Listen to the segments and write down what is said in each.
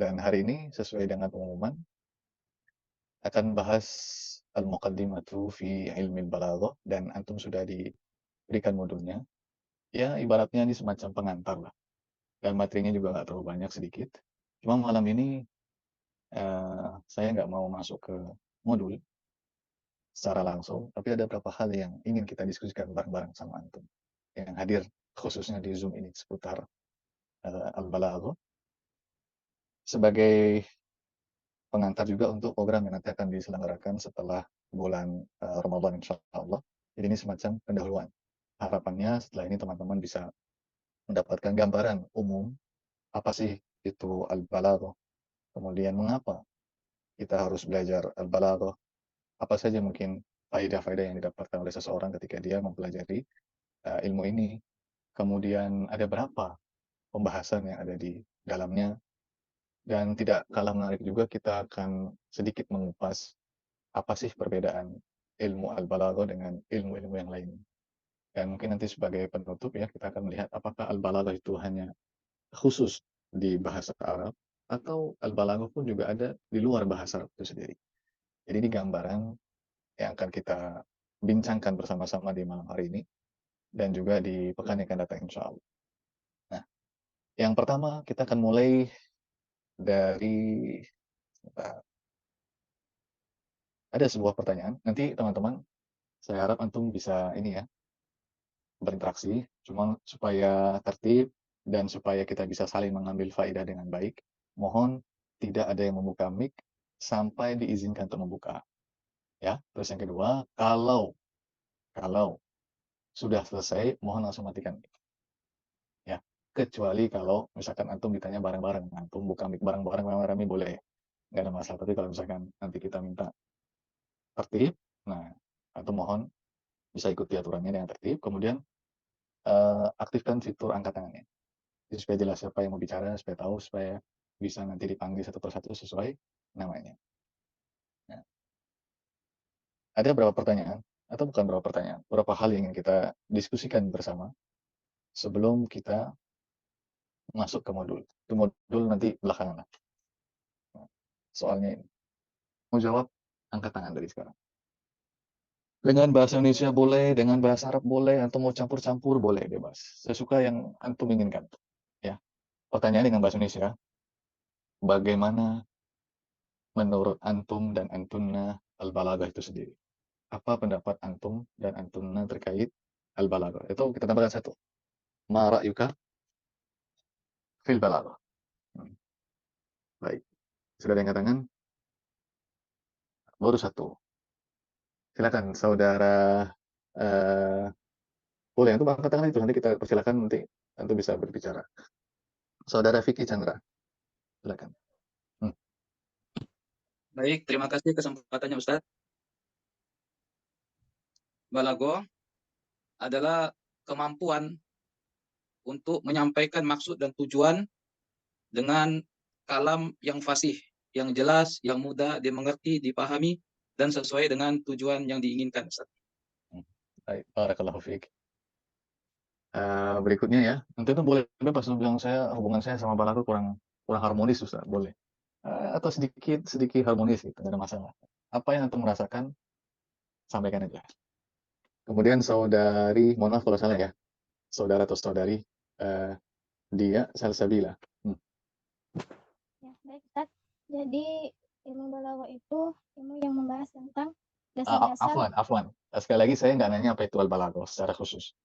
Dan hari ini sesuai dengan pengumuman akan bahas al-muqaddimatu fi ilmil balaghah dan antum sudah diberikan modulnya. Ya ibaratnya ini semacam pengantar lah. Dan materinya juga nggak terlalu banyak, sedikit. Cuma malam ini saya nggak mau masuk ke modul secara langsung, tapi ada beberapa hal yang ingin kita diskusikan bareng-bareng sama antum yang hadir khususnya di Zoom ini seputar al-balaghah sebagai pengantar juga untuk program yang nanti akan diselenggarakan setelah bulan Ramadan insyaallah. Jadi ini semacam pendahuluan. Harapannya setelah ini teman-teman bisa mendapatkan gambaran umum apa sih itu al-balaghah, kemudian mengapa kita harus belajar al-balaghah, apa saja mungkin faedah-faedah yang didapatkan oleh seseorang ketika dia mempelajari ilmu ini, kemudian ada berapa pembahasan yang ada di dalamnya, dan tidak kalah menarik juga kita akan sedikit mengupas apa sih perbedaan ilmu al-balaghah dengan ilmu-ilmu yang lain. Dan mungkin nanti sebagai penutup ya, kita akan melihat apakah al-balaghah itu hanya khusus di bahasa Arab atau al-balaghah pun juga ada di luar bahasa Arab itu sendiri. Jadi ini gambaran yang akan kita bincangkan bersama-sama di malam hari ini dan juga di pekan yang akan datang insya Allah. Nah, yang pertama kita akan mulai dari ada sebuah pertanyaan. Nanti teman-teman, saya harap antum bisa ini ya, berinteraksi, cuma supaya tertib dan supaya kita bisa saling mengambil faedah dengan baik, mohon tidak ada yang membuka mic sampai diizinkan untuk membuka. Ya, terus yang kedua, kalau sudah selesai, mohon langsung matikan mic. Ya, kecuali kalau misalkan antum ditanya bareng-bareng, antum buka mic bareng-bareng rame-rame boleh, nggak ada masalah. Tapi kalau misalkan nanti kita minta tertib, nah antum mohon bisa ikuti aturannya dengan tertib, kemudian aktifkan fitur angkat tangannya. Jadi supaya jelas siapa yang mau bicara, supaya tahu, supaya bisa nanti dipanggil satu persatu sesuai namanya. Nah, ada beberapa pertanyaan, atau bukan beberapa pertanyaan, beberapa hal yang ingin kita diskusikan bersama sebelum kita masuk ke modul. Itu modul nanti belakangan lah. Nah, soalnya ini. Mau jawab, angkat tangan dari sekarang. Dengan bahasa Indonesia boleh, dengan bahasa Arab boleh, atau mau campur-campur boleh, bebas. Sesuka yang antum inginkan. Ya. Pertanyaan dengan bahasa Indonesia, bagaimana menurut antum dan antunna al-balaghah itu sendiri? Apa pendapat antum dan antunna terkait al-balaghah? Itu kita tambahkan satu. Ma ra'yuka fil balaghah? Hmm, baik. Sudah ada yang angkat tangan? Baru satu. Silakan saudara eh boleh antum angkat tangan itu nanti kita persilakan nanti antum bisa berbicara. Saudara Vicky Chandra, silakan. Hmm. Baik, terima kasih kesempatannya Ustadz. Balaghah adalah kemampuan untuk menyampaikan maksud dan tujuan dengan kalam yang fasih, yang jelas, yang mudah dimengerti, dipahami, dan sesuai dengan tujuan yang diinginkan, Ustadz. Baik, barakallahu fiik. Berikutnya ya, nanti itu boleh bebas bilang saya hubungan saya sama balaghah kurang kurang harmonis Ustaz, boleh. Atau sedikit harmonis gitu, nggak ada masalah. Apa yang antum merasakan, sampaikan aja. Kemudian saudari, mohon maaf kalau salah ya, saudara atau saudari, dia Salsabila. Ya, baik Ustaz. Jadi ilmu balaghah itu ilmu yang membahas tentang dasar-dasar. Afwan. Sekali lagi saya nggak nanya apa itu al-balaghah secara khusus.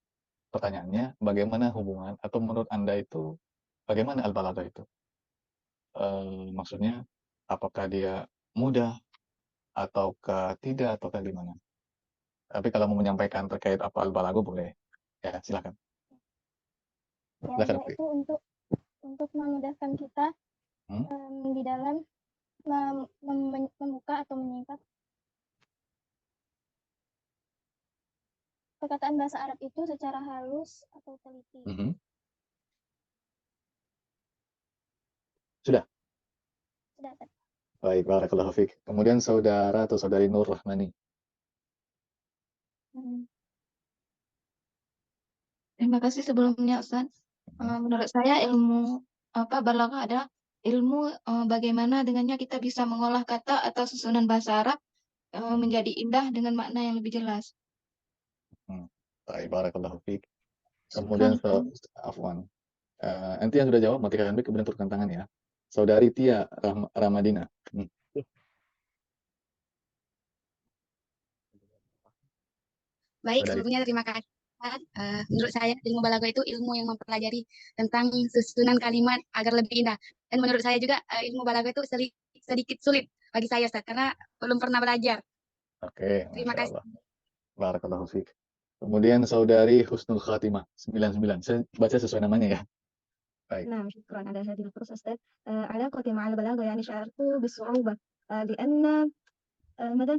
Pertanyaannya, bagaimana hubungan atau menurut Anda itu, bagaimana al-balaghah itu? Maksudnya, apakah dia mudah, ataukah tidak, ataukah gimana? Tapi kalau mau menyampaikan terkait apa al-balaghah boleh. Ya, silakan. Ya, Silakan. dia itu untuk memudahkan kita di dalam membuka atau menyingkat perkataan bahasa Arab itu secara halus atau teliti. Sudah? Sudah. Baik, barakallahu fiik. Kemudian saudara atau saudari Nur Rahmani. Terima kasih sebelumnya Ustaz. Menurut saya ilmu balaghah adalah ilmu bagaimana dengannya kita bisa mengolah kata atau susunan bahasa Arab menjadi indah dengan makna yang lebih jelas. Baik, barakallahu fiik. Kemudian afwan. Nanti yang sudah jawab matikan mic kemudian turunkan tangan ya. Saudari Tia Ramadina. Baik, Saudari. sebelumnya terima kasih. Menurut saya ilmu balaghah itu ilmu yang mempelajari tentang susunan kalimat agar lebih indah. Dan menurut saya juga ilmu balaghah itu sedikit sulit bagi saya, Ustaz, karena belum pernah belajar. Oke, Terima Masya kasih. Allah. Barakallahu fiik. Kemudian Saudari Husnul Khatimah 99. Saya baca sesuai namanya ya. Baik. نعم شكرا على هذه الفرصة أستاذ. علاقتي مع البلاغة يعني شعرت بالصعوبة لأن ماذا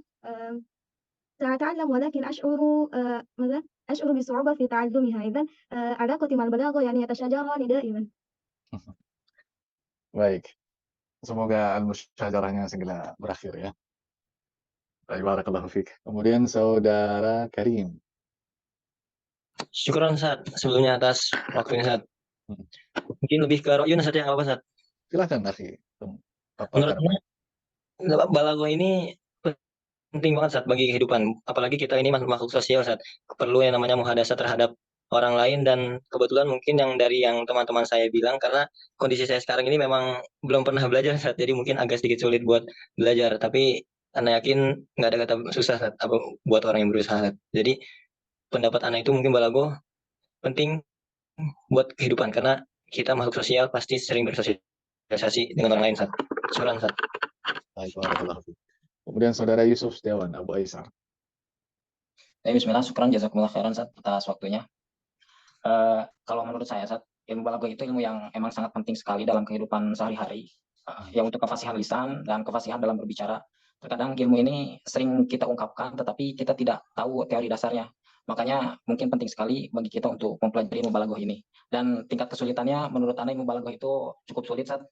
سأتعلم ولكن أشعر بصعوبة في تعلمها. إذن علاقتي مع البلاغة يعني يتشاجرني دائما. Baik. Semoga al-musyajarahnya segera berakhir ya. Baik, barakallahu fiik. Kemudian Saudara Karim. Syukran Ustaz sebelumnya atas waktunya Ustaz. Mungkin lebih ke Royun Ustaz ya, apa Ustaz? Silakan akhi. Menurut saya balaghah ini penting banget Ustaz bagi kehidupan. Apalagi kita ini makhluk sosial Ustaz. Perlu yang namanya muhadasah terhadap orang lain, dan kebetulan mungkin yang teman-teman saya bilang, karena kondisi saya sekarang ini memang belum pernah belajar Ustaz. Jadi mungkin agak sedikit sulit buat belajar, tapi Anda yakin nggak ada kata susah Ustaz, apa buat orang yang berusaha Ustaz. Jadi pendapat Anda itu mungkin balaghah penting buat kehidupan, karena kita makhluk sosial pasti sering bersosialisasi dengan orang lain Ustaz. Syukran Ustaz. Baik, barakallahu fiik. Kemudian Saudara Yusuf Setiawan Abu Aisar. Bismillah, syukran jazakumullah khairan Ustaz atas waktunya. Kalau menurut saya Ustaz, ilmu balaghah itu ilmu yang emang sangat penting sekali dalam kehidupan sehari-hari. Ya, untuk kefasihan lisan dan kefasihan dalam berbicara. Terkadang ilmu ini sering kita ungkapkan tetapi kita tidak tahu teori dasarnya. Makanya mungkin penting sekali bagi kita untuk mempelajari ilmu balaghah ini. Dan tingkat kesulitannya menurut Anda ilmu balaghah itu cukup sulit Ustaz.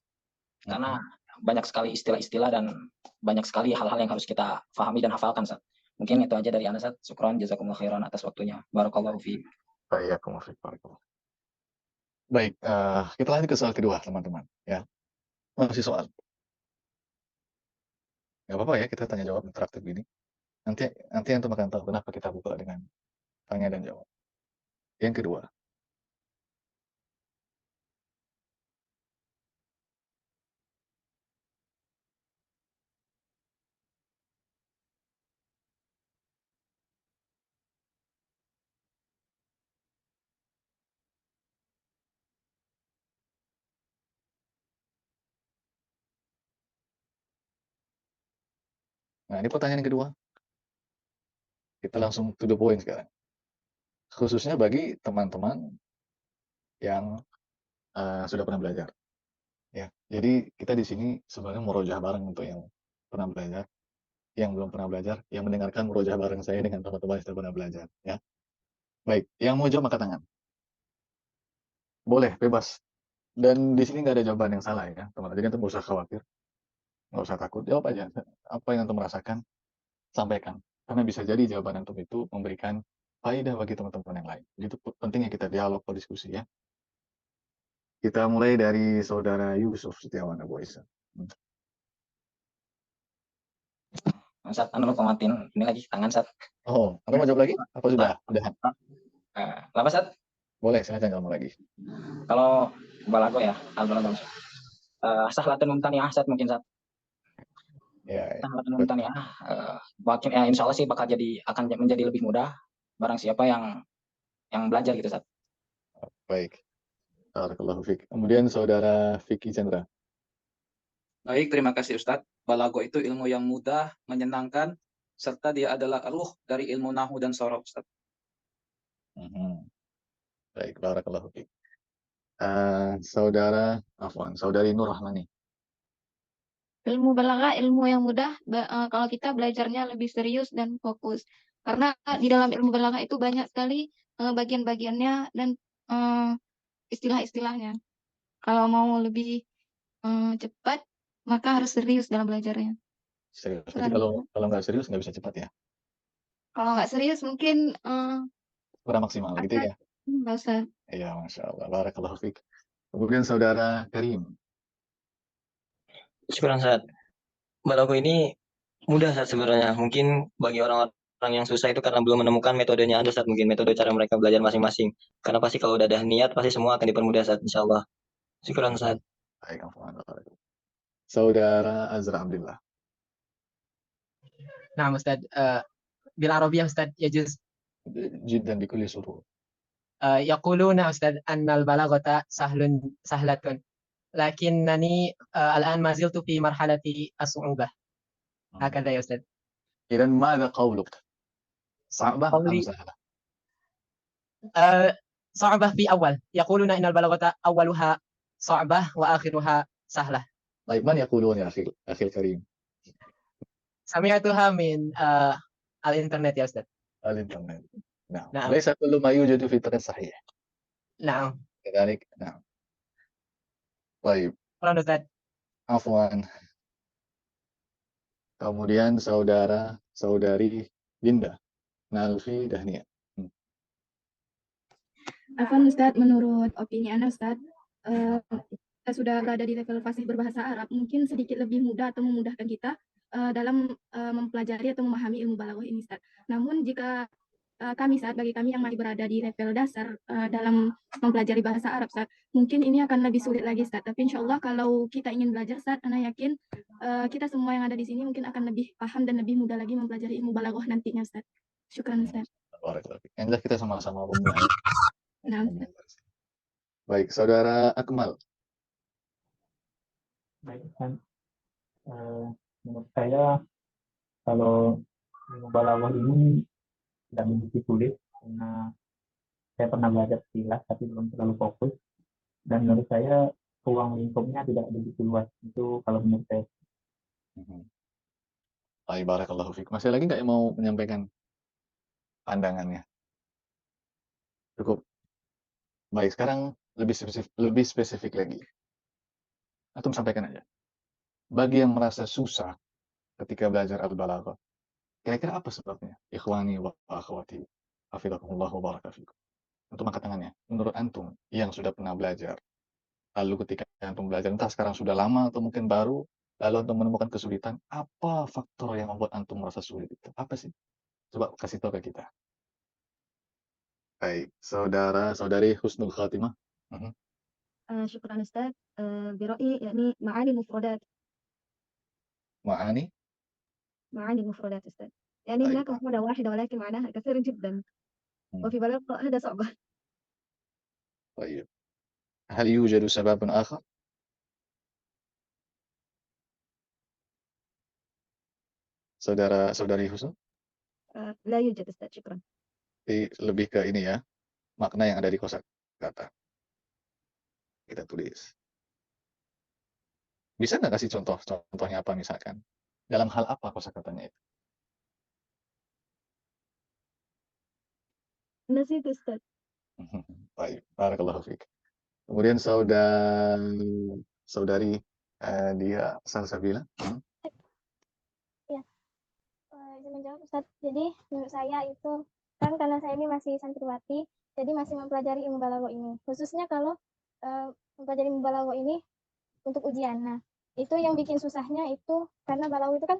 Karena banyak sekali istilah-istilah dan banyak sekali hal-hal yang harus kita pahami dan hafalkan Ustaz. Mungkin itu aja dari Anda Ustaz. Syukran jazakumullah khairan atas waktunya. Barakallahu fiik. Baik, kita lanjut ke soal kedua teman-teman ya. Masih soal. Gak apa-apa ya, kita tanya jawab interaktif gini. Nanti antum akan tahu kenapa kita buka dengan tanya dan jawab. Yang kedua. Nah, ini pertanyaan yang kedua. Kita langsung to the point sekarang. Khususnya bagi teman-teman yang sudah pernah belajar. Ya, jadi kita di sini sebenarnya murojaah bareng untuk yang pernah belajar, yang belum pernah belajar, yang mendengarkan murojaah bareng saya dengan teman-teman yang sudah pernah belajar. Ya, baik. Yang mau jawab angkat tangan. Boleh, bebas. Dan di sini nggak ada jawaban yang salah ya, teman-teman. Jadi antum nggak usah khawatir, nggak usah takut. Jawab aja. Apa yang antum merasakan, sampaikan. Karena bisa jadi jawaban antum itu memberikan faedah bagi teman-teman yang lain. Itu pentingnya kita dialog atau diskusi ya. Kita mulai dari Saudara Yusuf Setiawan Abu Isa. Ustaz, Anda lupa matiin ini lagi tangan Ustaz. Oh, Anda mau jawab lagi? Apa sudah? Udah. Lama Ustaz? Boleh, silakan kamu lagi. Kalau balaghah ya, al-balaghah. Sahlatun mumtani'ah Ustaz mungkin Ustaz. Ya. Sahlatun mumtani'ah. Insya Allah sih akan menjadi lebih mudah barang siapa yang belajar gitu Ustaz. Baik. Barakallahu fiik. Kemudian Saudara Vicky Chandra. Baik, terima kasih Ustadz. Balaghah itu ilmu yang mudah, menyenangkan, serta dia adalah ruh dari ilmu nahwu dan sorof Ustadz. Baik, barakallahu fiik. Saudari Nur Rahmani. Ilmu balaghah ilmu yang mudah kalau kita belajarnya lebih serius dan fokus. Karena di dalam ilmu balaghah itu banyak sekali bagian-bagiannya dan istilah-istilahnya. Kalau mau lebih cepat, maka harus serius dalam belajarnya. Serius. Jadi kalau nggak serius nggak bisa cepat ya? Kalau nggak serius mungkin kurang maksimal gitu ya? Nggak usah. Iya, Masya Allah. Barakallahu fiik. Kemudian Saudara Karim. Syukran Ustaz. Balago ini mudah Ustaz sebenarnya. Mungkin bagi orang-orang yang susah itu karena belum menemukan metodenya ada Ustaz. Mungkin metode cara mereka belajar masing-masing. Karena pasti kalau udah ada niat pasti semua akan dipermudah Ustaz, insyaallah. Syukran Ustaz. Baik, afwan. Saudara Azra Abdillah. نعم أستاذ بالعربية أستاذ يجوز جدا بكل سرور. يقولون أستاذ أن البلاغة سهلة لكنني الآن ما زلت في مرحلة الصعوبة هكذا يا أستاذ. إذا ماذا قولك؟ صعبة أم قولي سهلة؟ صعبة في أول يقولون إن البلاغة أولها صعبة وآخرها سهلة. طيب من يقولون يا أخي الكريم؟ سمعتها من الإنترنت يا أستاذ. الإنترنت. نعم. نعم. ليس كل ما يوجد في الإنترنت صحيح. نعم. كذلك. نعم. طيب. شكرا أستاذ. Afwan. Kemudian saudari Dinda Nalfi Dahnia. Afwan Ustadz, menurut opini Anda Ustadz, kita sudah berada di level fasih berbahasa Arab, mungkin sedikit lebih mudah atau memudahkan kita dalam mempelajari atau memahami ilmu balaghah ini Ustadz. Namun jika bagi kami yang masih berada di level dasar dalam mempelajari bahasa Arab Ustadz, mungkin ini akan lebih sulit lagi Ustadz. Tapi insya Allah kalau kita ingin belajar Ustadz, Ana yakin kita semua yang ada di sini mungkin akan lebih paham dan lebih mudah lagi mempelajari ilmu balaghah nantinya Ustadz. Syukran Ustadz. Yang kita sama-sama memulai. Nah, Baik, saudara Akmal. Baik kan, menurut saya kalau ilmu balaghah ini tidak begitu sulit karena saya pernah belajar sekilas tapi belum terlalu fokus, dan menurut saya ruang lingkupnya tidak begitu luas. Itu kalau menurut saya. Baik, barakallahu fiik. Masih lagi nggak yang mau menyampaikan pandangannya? Cukup. Baik, sekarang lebih spesifik lagi. Antum sampaikan aja. Bagi yang merasa susah ketika belajar al-balaghah, kira-kira apa sebabnya? Ikhwani wa akhwati, hafizakumullah wa baraka fikum. Antum angkat tangannya. Menurut antum yang sudah pernah belajar, lalu ketika antum belajar, entah sekarang sudah lama atau mungkin baru, lalu antum menemukan kesulitan, apa faktor yang membuat antum merasa sulit itu? Apa sih? Coba kasih tahu ke kita. Baik, saudari Husnul Khatimah. شكرا أستاذ. برأيي يعني معاني المفردات أستاذ. يعني طيب. هناك مفردة واحدة ولكن معناها كثير جدا، وفي بلاغة هذا صعبة. طيب، هل يوجد سبب آخر؟ saudari Husnul? لا يوجد أستاذ. شكرا. Lebih ke ini ya, makna yang ada di kosakata. Kita tulis. Bisa nggak kasih contohnya apa misalkan? Dalam hal apa kosakatanya itu? نسيت أستاذ. Baik, barakallahu fiik. Kemudian saudari dia Salsabila. Ya, izin menjawab Ustadz. Jadi menurut saya itu kan karena saya ini masih santriwati, jadi masih mempelajari ilmu balaghah ini. Khususnya kalau mempelajari ilmu balaghah ini untuk ujian. Nah, itu yang bikin susahnya itu karena balaghah itu kan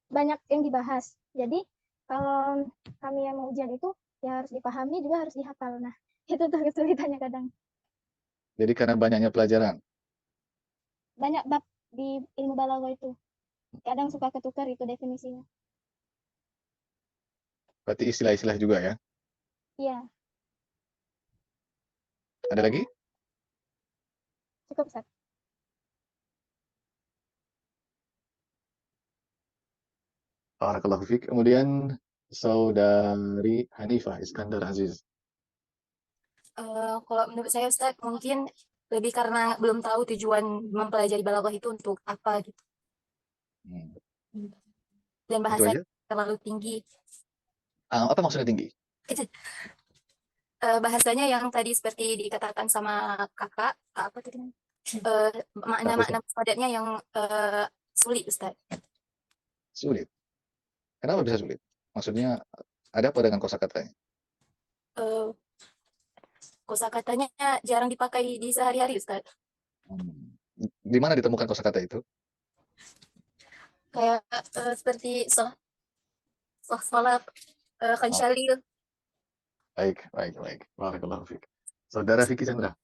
banyak yang dibahas. Jadi kalau kami yang mau ujian itu ya harus dipahami juga harus dihafal. Nah, itu tuh kesulitannya kadang. Jadi karena banyaknya pelajaran. Banyak bab di ilmu balaghah itu. Kadang suka ketukar itu definisinya. Berarti istilah-istilah juga ya? Iya. Ada lagi? Cukup, Ustaz. Barakallahu fiik. Kemudian saudari Hanifah Iskandar Aziz. Kalau menurut saya Ustaz, mungkin lebih karena belum tahu tujuan mempelajari balaghah itu untuk apa gitu. Dan bahasanya terlalu tinggi. Apa maksudnya tinggi? Bahasanya yang tadi seperti dikatakan sama kakak, apa tadi? Makna-makna padatnya yang sulit Ustaz. Sulit. Kenapa bisa sulit? Maksudnya ada apa dengan kosakatanya? Kosakatanya jarang dipakai di sehari-hari Ustaz. Di mana ditemukan kosakata itu? kayak seperti sholat kan Oh, syalil. baik, baik, baik. Barakallahu fiik. Saudara Vicky Chandra.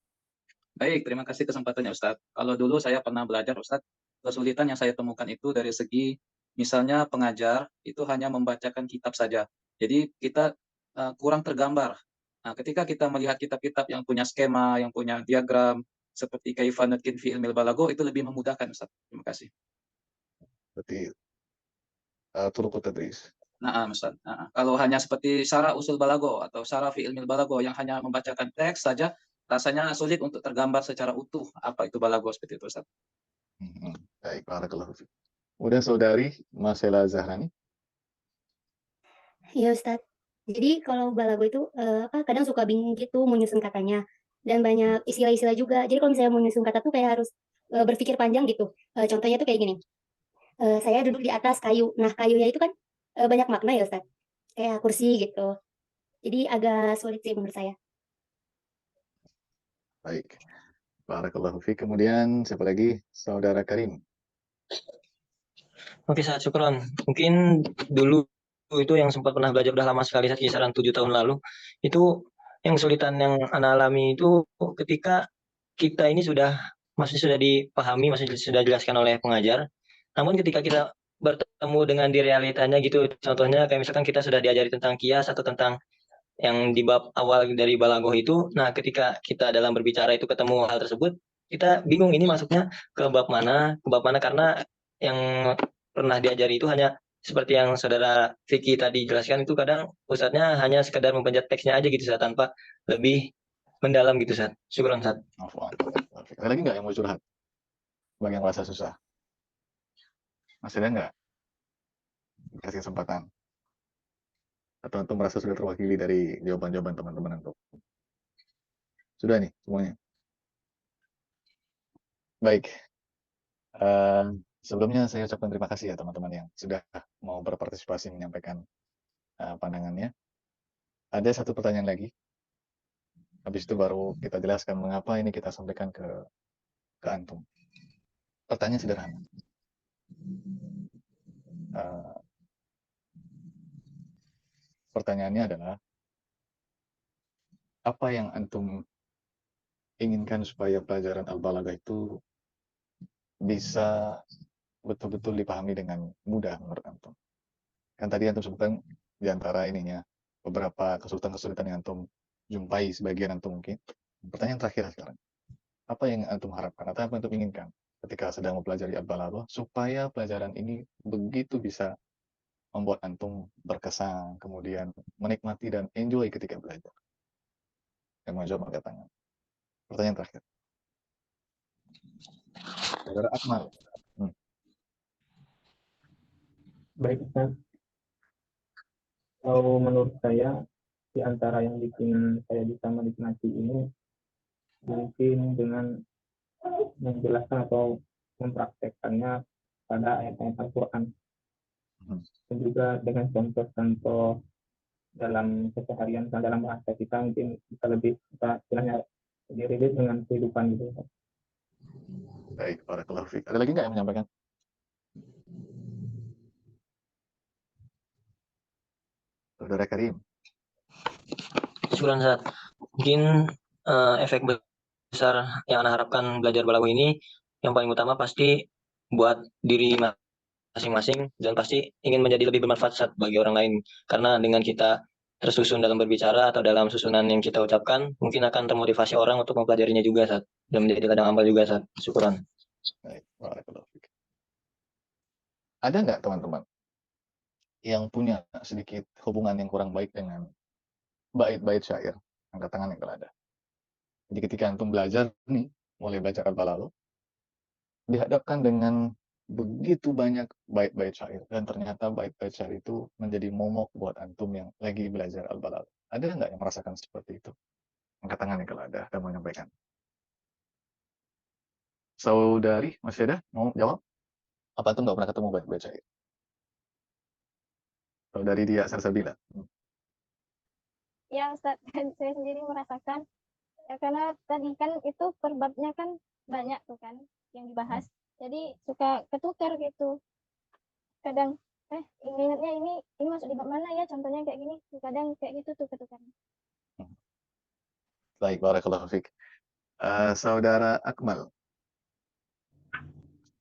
Baik, terima kasih kesempatannya Ustadz. Kalau dulu saya pernah belajar Ustadz, kesulitan yang saya temukan itu dari segi misalnya pengajar itu hanya membacakan kitab saja. Jadi kita kurang tergambar. Nah, ketika kita melihat kitab-kitab yang punya skema, yang punya diagram seperti Kaifa Nutqin fi Ilmil Balagho itu lebih memudahkan Ustadz. Terima kasih. Berarti turuqut tadris. Nah, Ustaz. Nah, kalau hanya seperti syarah usul balago atau syarah fi ilmil balago yang hanya membacakan teks saja, rasanya sulit untuk tergambar secara utuh apa itu balago seperti itu, Ustaz. Baik, barakallahu fiik. Kemudian saudari Marcella Zahrani. Iya Ustadz. Jadi kalau balago itu kadang suka bingung gitu mau nyusun katanya dan banyak istilah-istilah juga. Jadi kalau misalnya mau nyusun kata tuh kayak harus berpikir panjang gitu. Contohnya tuh kayak gini. Saya duduk di atas kayu. Nah kayunya itu kan banyak makna ya Ustadz. Kayak kursi gitu. Jadi agak sulit sih menurut saya. Baik. Barakallahu fiik. Kemudian siapa lagi? Saudara Karim. Oke, Ustaz, syukron. Mungkin dulu itu yang sempat pernah belajar udah lama sekali, kisaran 7 tahun lalu. Itu yang kesulitan yang Ana alami itu ketika kita ini masih sudah dipahami, masih sudah dijelaskan oleh pengajar. Namun ketika kita bertemu dengan di realitanya gitu, contohnya kayak misalkan kita sudah diajari tentang kias atau tentang yang di bab awal dari balagoh itu, nah ketika kita dalam berbicara itu ketemu hal tersebut, kita bingung ini masuknya ke bab mana, karena yang pernah diajari itu hanya seperti yang saudara Vicky tadi jelaskan itu kadang ustadznya hanya sekedar mempencet teksnya aja gitu Ustaz, tanpa lebih mendalam gitu Ustaz. Syukran Ustaz. Ada lagi nggak yang mau curhat? Bagi yang merasa susah. Masih ada nggak? Kasih kesempatan. Atau antum merasa sudah terwakili dari jawaban-jawaban teman-teman antum? Sudah nih semuanya. Baik. Sebelumnya saya ucapkan terima kasih ya teman-teman yang sudah mau berpartisipasi menyampaikan pandangannya. Ada satu pertanyaan lagi. Habis itu baru kita jelaskan mengapa ini kita sampaikan ke antum. Pertanyaan sederhana. Pertanyaannya adalah, apa yang antum inginkan supaya pelajaran Al-Balaghah itu bisa betul-betul dipahami dengan mudah menurut antum? Kan tadi antum sebutkan di antara ininya beberapa kesulitan-kesulitan yang antum jumpai sebagian antum mungkin. Pertanyaan terakhir sekarang. Apa yang antum harapkan atau apa yang antum inginkan ketika sedang mempelajari Al-Balaghah supaya pelajaran ini begitu bisa membuat antum berkesan, kemudian menikmati dan enjoy ketika belajar? Yang mau jawab angkat tangan. Pertanyaan terakhir. Saudara Akmal. Baik Ustaz. Kalau menurut saya di antara yang bikin saya bisa menikmati ini mungkin dengan menjelaskan atau mempraktekkannya pada ayat-ayat Al-Quran. Dan juga dengan contoh-contoh dalam keseharian, dalam bahasa kita mungkin bisa lebih istilahnya relate dengan kehidupan gitu. Baik, barakallahu fiik. Ada lagi nggak yang menyampaikan? Saudara Karim. Syukuran Ustaz. Mungkin efek besar yang Ana harapkan belajar balaghah ini yang paling utama pasti buat diri masing-masing dan pasti ingin menjadi lebih bermanfaat bagi orang lain, karena dengan kita tersusun dalam berbicara atau dalam susunan yang kita ucapkan mungkin akan termotivasi orang untuk mempelajarinya juga Ustaz, dan menjadi ladang amal juga Ustaz. Syukuran. Baik, barakallahu fiik. Ada nggak teman-teman yang punya sedikit hubungan yang kurang baik dengan bait-bait syair? Angkat tangan yang kalau ada. Jadi ketika antum belajar nih, mulai belajar Al-Balaghah, dihadapkan dengan begitu banyak bait-bait syair, dan ternyata bait-bait syair itu menjadi momok buat antum yang lagi belajar Al-Balaghah. Ada nggak yang merasakan seperti itu? Angkat tangan yang kalau ada mau menyampaikan. Saudari, masih ada? Mau jawab? Apa antum nggak pernah ketemu bait-bait syair? Saudari Dia Sarsabila. Ya Ustaz, saya sendiri merasakan ya, karena tadi kan itu perbabnya kan banyak tuh kan yang dibahas, jadi suka ketukar gitu. kadang ingatnya ini masuk di bab mana ya, contohnya kayak gini, kadang kayak gitu tuh ketukan. Baik, barakallahu fiik. Saudara Akmal.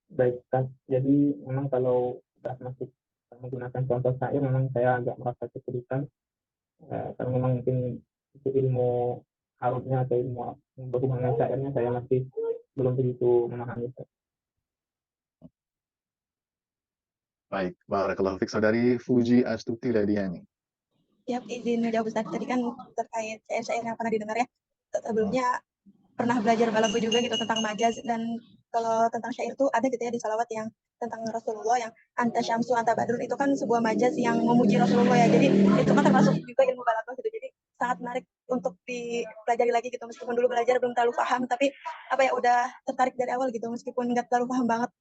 Baik, kan. Jadi memang kalau sudah masuk menggunakan contoh syair, memang saya agak merasa kesulitan karena memang mungkin itu ilmu arusnya atau ilmu berhubungan dengan syairnya saya masih belum begitu memahami. Baik, barakallahu fiik. Saudari Fuji Astuti Ladiani. Siap, izin menjawab Ustaz. Tadi kan terkait syair-syair yang pernah didengar ya. Sebelumnya pernah belajar balago juga gitu tentang majaz, dan kalau tentang syair tuh ada gitu ya di salawat yang tentang Rasulullah yang anta syamsu anta badrun, itu kan sebuah majaz yang memuji Rasulullah ya. Jadi itu kan termasuk juga ilmu balago gitu. Jadi sangat menarik untuk dipelajari lagi gitu, meskipun dulu belajar belum terlalu paham, tapi apa ya udah tertarik dari awal gitu, meskipun nggak terlalu paham banget.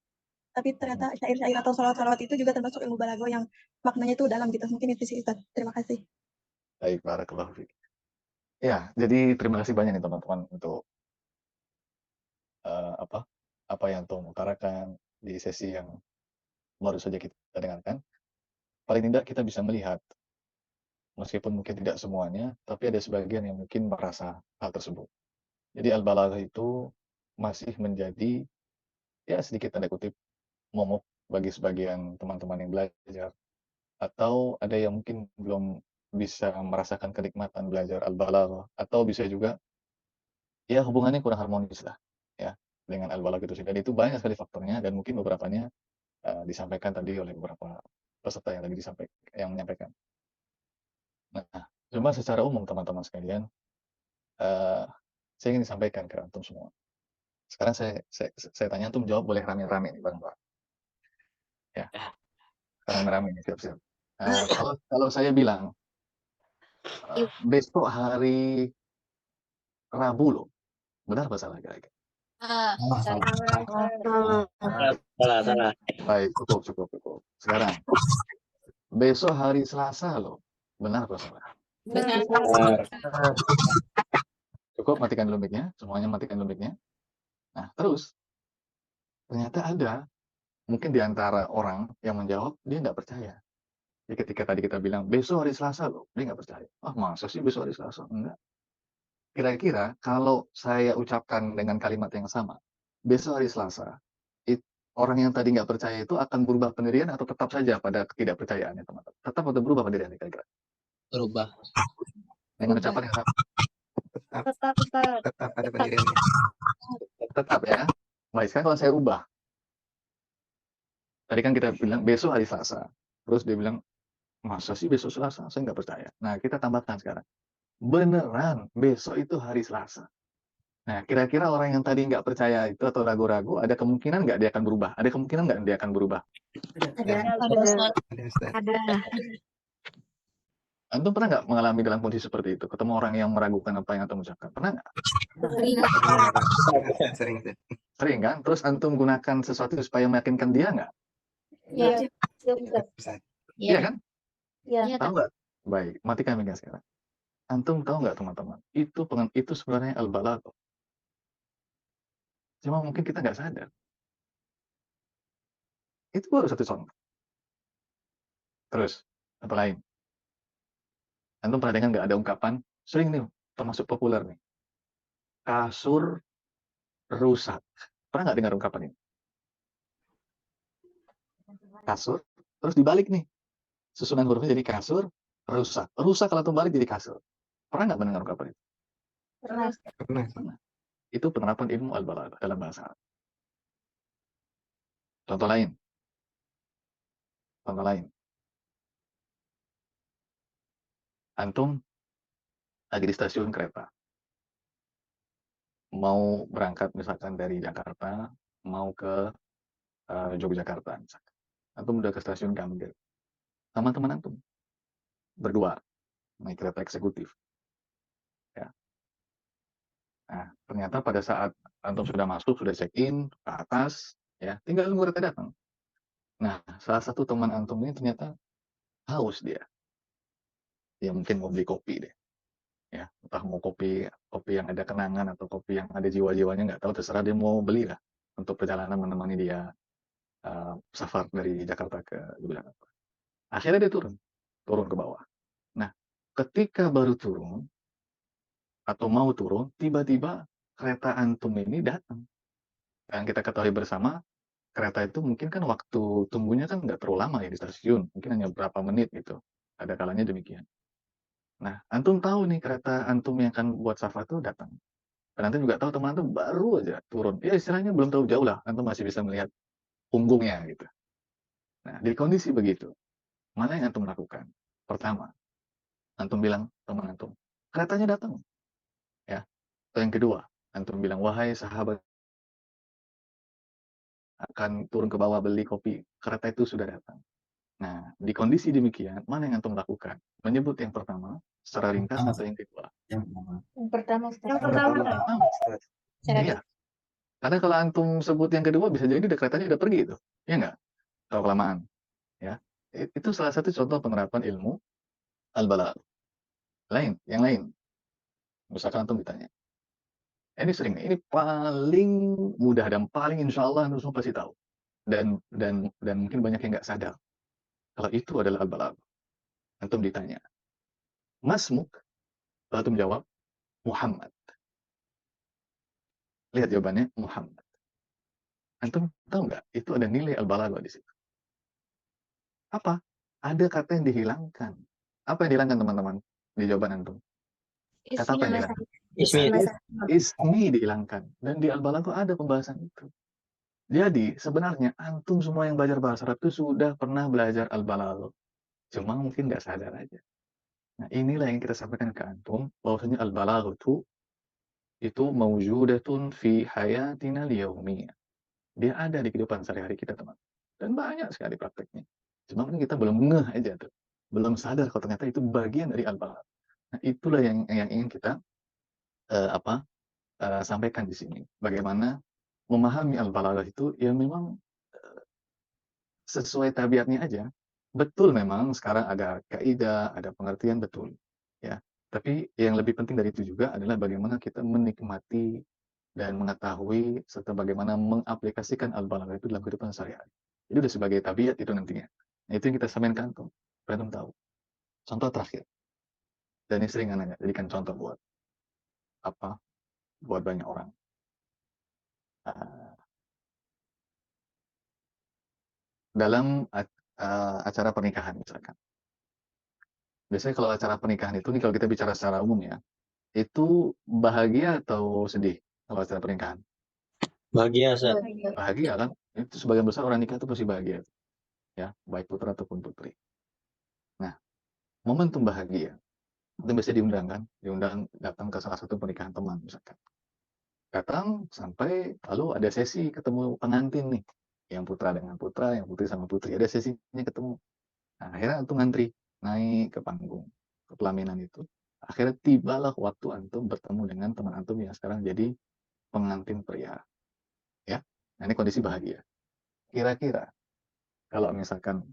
Tapi ternyata syair-syair atau salawat-salawat itu juga termasuk ilmu balago yang maknanya itu dalam gitu. Mungkin itu sih Ustaz. Terima kasih. Baik, barakallahu fiik. Ya, jadi terima kasih banyak nih teman-teman untuk apa yang Tom utarakan di sesi yang baru saja kita dengarkan. Paling tidak kita bisa melihat, meskipun mungkin tidak semuanya, tapi ada sebagian yang mungkin merasa hal tersebut. Jadi al-balaghah itu masih menjadi, ya sedikit tanda kutip, momok bagi sebagian teman-teman yang belajar. Atau ada yang mungkin belum bisa merasakan kenikmatan belajar al-balaghah, atau bisa juga ya hubungannya kurang harmonis lah ya dengan al-balaghah itu sendiri. Dan itu banyak sekali faktornya, dan mungkin beberapanya disampaikan tadi oleh beberapa peserta yang tadi yang menyampaikan. Nah, cuma secara umum teman-teman sekalian, saya ingin sampaikan ke antum semua. Sekarang saya tanya, antum jawab boleh rame-rame nih bareng-bareng. Ya, rame-rame nih, siap-siap. Kalau saya bilang besok hari Rabu loh, benar apa salah kira-kira? Salah. Baik, cukup. Sekarang, besok hari Selasa loh, benar apa salah? Benar. Cukup, matikan dulu mic-nya, semuanya matikan dulu mic-nya. Nah, terus ternyata ada mungkin di antara orang yang menjawab dia nggak percaya. Jadi ketika tadi kita bilang besok hari Selasa loh, dia nggak percaya. Masa sih besok hari Selasa? Enggak. Kira-kira kalau saya ucapkan dengan kalimat yang sama, besok hari Selasa, orang yang tadi nggak percaya itu akan berubah pendirian atau tetap saja pada ketidakpercayaannya, teman-teman? Tetap atau berubah pendiriannya kira-kira? Berubah. Dengan ucapan yang sama. Tetap pada pendiriannya. Tetap ya. Baik, sekarang kalau saya ubah. Tadi kan kita bilang besok hari Selasa. Terus dia bilang, masa sih besok Selasa? Saya nggak percaya. Nah, kita tambahkan sekarang. Beneran, besok itu hari Selasa. Nah, kira-kira orang yang tadi nggak percaya itu atau ragu-ragu, ada kemungkinan nggak dia akan berubah? Ada kemungkinan nggak dia akan berubah? Ada. Antum pernah nggak mengalami dalam kondisi seperti itu? Ketemu orang yang meragukan apa yang antum ucapkan? Pernah nggak? Sering kan? Terus antum gunakan sesuatu supaya meyakinkan dia nggak? Iya. Iya kan? Iya. Tahu nggak? Baik, matikan mic-nya sekarang. Antum tahu nggak teman-teman? Itu sebenarnya al-balaghah. Cuma mungkin kita nggak sadar. Itu baru satu contoh. Terus, apa lain? Antum pernah dengar nggak ada ungkapan, sering nih, termasuk populer nih. Kasur rusak. Pernah nggak dengar ungkapan ini? Kasur, terus dibalik nih. Susunan hurufnya jadi kasur, rusak. Rusak kalau antum balik jadi kasur. Pernah nggak mendengar ungkapan itu? Pernah. Itu penerapan ilmu al-balaghah dalam bahasa Arab. Contoh lain. Antum lagi di stasiun kereta. Mau berangkat misalkan dari Jakarta, mau ke Yogyakarta misalkan. Antum udah ke stasiun Gambir. Sama teman antum. Berdua. Naik kereta eksekutif. Ya. Nah, ternyata pada saat antum sudah masuk, sudah check-in ke atas, ya, tinggal nunggu kereta datang. Nah, salah satu teman antum ini ternyata haus dia. Dia mungkin mau beli kopi deh. Ya, entah mau kopi yang ada kenangan atau kopi yang ada jiwa-jiwanya, nggak tahu, terserah dia mau beli lah untuk perjalanan menemani dia safar dari Jakarta ke Yogyakarta. Akhirnya dia turun ke bawah. Nah, ketika baru turun atau mau turun, tiba-tiba kereta antum ini datang. Dan kita ketahui bersama, kereta itu mungkin kan waktu tunggunya kan nggak terlalu lama ya di stasiun, mungkin hanya berapa menit gitu. Ada kalanya demikian. Nah, antum tahu nih kereta antum yang akan buat safar itu datang. Dan antum juga tahu teman antum baru aja turun. Ya istilahnya belum terlalu jauh lah, antum masih bisa melihat punggungnya gitu. Nah, di kondisi begitu, mana yang antum lakukan? Pertama, antum bilang teman antum, keretanya datang. Ya. Atau yang kedua, antum bilang, wahai sahabat, akan turun ke bawah beli kopi, kereta itu sudah datang. Nah, di kondisi demikian, mana yang antum lakukan? Menyebut yang pertama secara ringkas atau yang kedua? Yang pertama. Yang pertama, Ustaz. Yang pertama. Iya. Karena kalau antum sebut yang kedua, bisa jadi keretanya udah pergi itu. Ya nggak? Atau kelamaan. Ya. Itu salah satu contoh penerapan ilmu al-balagh. Yang lain. Misalkan antum ditanya. Ini sering, ini paling mudah dan paling insya Allah antum semua pasti tahu. Dan mungkin banyak yang nggak sadar. Kalau itu adalah al-balagh. Antum ditanya, Masmuk? Lalu antum jawab, Muhammad. Lihat jawabannya, Muhammad. Antum tahu nggak? Itu ada nilai al-balagh di situ. Apa? Ada kata yang dihilangkan. Apa yang dihilangkan teman-teman di jawaban antum? Kata apa yang dihilangkan? Ismi dihilangkan. Dan di al-balagh ada pembahasan itu. Jadi sebenarnya antum semua yang belajar bahasa Arab itu sudah pernah belajar al-balagh. Cuma mungkin nggak sadar aja. Nah inilah yang kita sampaikan ke antum, bahwasanya al-balagh itu mawjudatun fi hayatina liyawmiyah. Dia ada di kehidupan sehari-hari kita, teman. Dan banyak sekali prakteknya. Cuma mungkin kita belum ngeh aja tuh. Belum sadar kalau ternyata itu bagian dari al-balagh. Nah, itulah yang ingin kita sampaikan di sini. Bagaimana memahami al-balagh itu ya memang sesuai tabiatnya aja. Betul memang sekarang ada kaidah, ada pengertian betul. Ya. Tapi yang lebih penting dari itu juga adalah bagaimana kita menikmati dan mengetahui serta bagaimana mengaplikasikan al-balagh itu dalam kehidupan sehari-hari. Itu udah sebagai tabiat itu nantinya. Nah, itu yang kita sampaikan tuh. Antum tahu. Contoh terakhir. Dan ini sering nanya, jadikan contoh buat banyak orang. Dalam acara pernikahan misalkan. Biasanya kalau acara pernikahan itu nih kalau kita bicara secara umum ya, itu bahagia atau sedih kalau acara pernikahan? Bahagia, Ustaz. Bahagia kan? Itu sebagian besar orang nikah itu pasti bahagia. Ya, baik putra ataupun putri. Nah, momentum bahagia. Itu biasanya diundang kan? Diundang datang ke salah satu pernikahan teman misalkan. Datang sampai lalu ada sesi ketemu pengantin nih. Yang putra dengan putra, yang putri sama putri. Ada sesinya ketemu. Nah, akhirnya antum ngantri naik ke panggung, ke pelaminan itu. Akhirnya tibalah waktu antum bertemu dengan teman antum yang sekarang jadi pengantin pria. Ya, nah, ini kondisi bahagia. Kira-kira kalau misalkan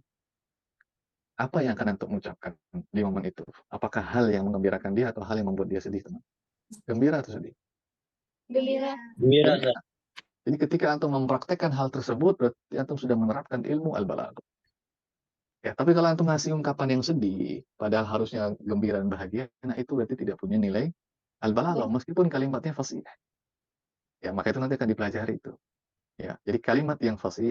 apa yang akan antum ucapkan di momen itu? Apakah hal yang mengembirakan dia atau hal yang membuat dia sedih, teman? Gembira atau sedih? Gembira. Gembira. Jadi ketika antum mempraktekkan hal tersebut, berarti antum sudah menerapkan ilmu al-balagh. Ya, tapi kalau antum ngasih ungkapan yang sedih, padahal harusnya gembira dan bahagia, nah itu berarti tidak punya nilai al-balagh, meskipun kalimatnya fasih. Ya, maka itu nanti akan dipelajari itu. Ya, jadi kalimat yang fasih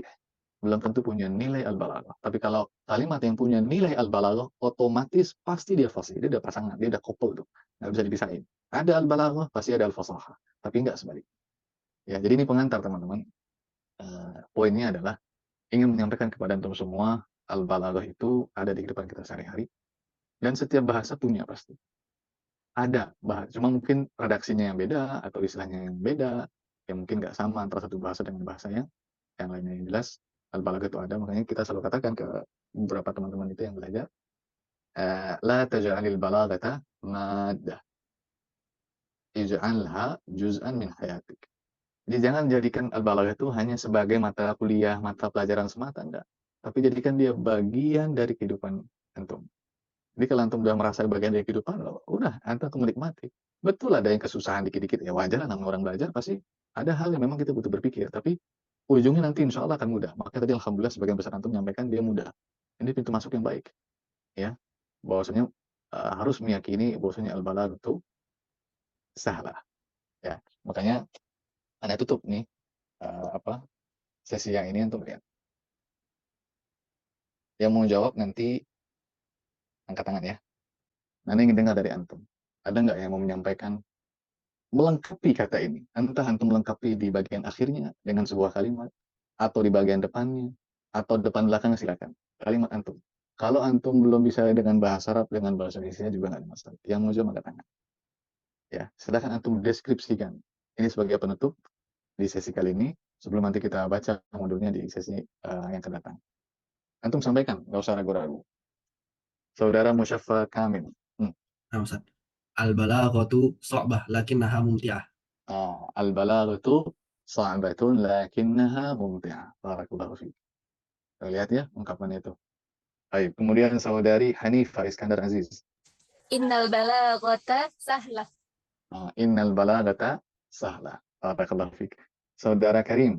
belum tentu punya nilai al-balagh. Tapi kalau kalimat yang punya nilai al-balagh, otomatis pasti dia fasih. Dia udah pasangan, dia udah couple tuh. Nggak bisa dipisahin. Ada al-balagh, pasti ada al-fasahah. Tapi nggak sebaliknya. Ya, jadi ini pengantar teman-teman. Poinnya adalah ingin menyampaikan kepada antum semua, al-balagh itu ada di kehidupan kita sehari-hari. Dan setiap bahasa punya pasti. Ada bahasa, cuma mungkin redaksinya yang beda, atau istilahnya yang beda, yang mungkin nggak sama antara satu bahasa dengan bahasa yang lainnya. Yang jelas, al-balagh itu ada, makanya kita selalu katakan ke beberapa teman-teman itu yang belajar, la taj'alil balaghata maddah. Ij'alha juz'an min hayatik. Jadi jangan jadikan al-balagh itu hanya sebagai mata kuliah, mata pelajaran semata, enggak. Tapi jadikan dia bagian dari kehidupan antum. Jadi kalau antum udah merasa bagian dari kehidupan, udah antum menikmati. Betul ada yang kesusahan dikit-dikit, ya wajar namanya orang belajar pasti ada hal yang memang kita butuh berpikir. Tapi ujungnya nanti insya Allah akan mudah. Maka tadi alhamdulillah sebagian besar antum menyampaikan dia mudah. Ini pintu masuk yang baik, ya. Bahwasanya harus meyakini bahwasanya al-balagh itu sahlah, ya. Makanya Anda tutup nih sesi yang ini untuk lihat. Yang mau jawab nanti angkat tangan ya. Nanti ingin dengar dari antum. Ada nggak yang mau menyampaikan melengkapi kata ini? Entah antum melengkapi di bagian akhirnya dengan sebuah kalimat, atau di bagian depannya, atau depan belakangnya, silakan. Kalimat antum. Kalau antum belum bisa dengan bahasa Arab, dengan bahasa Indonesia juga nggak ada masalah. Yang mau jawab angkat tangan. Ya, silakan antum deskripsikan. Ini sebagai penutup di sesi kali ini, sebelum nanti kita baca modulnya di sesi yang akan datang. Antum sampaikan, nggak usah ragu-ragu. Saudara Musyaffa Kamil. Nah, Ustaz. Al-balaghatu sa'bah lakinnaha mumti'ah. Al-balaghatu sa'batun lakinnaha mumti'ah. Barakallahu fiik. Lihat ya ungkapan itu. Baik, kemudian saudari Hanifah Iskandar Aziz. Innal balaghata sahlah. Innal balaghata sahlah. Barakallahu fiik. Saudara Karim.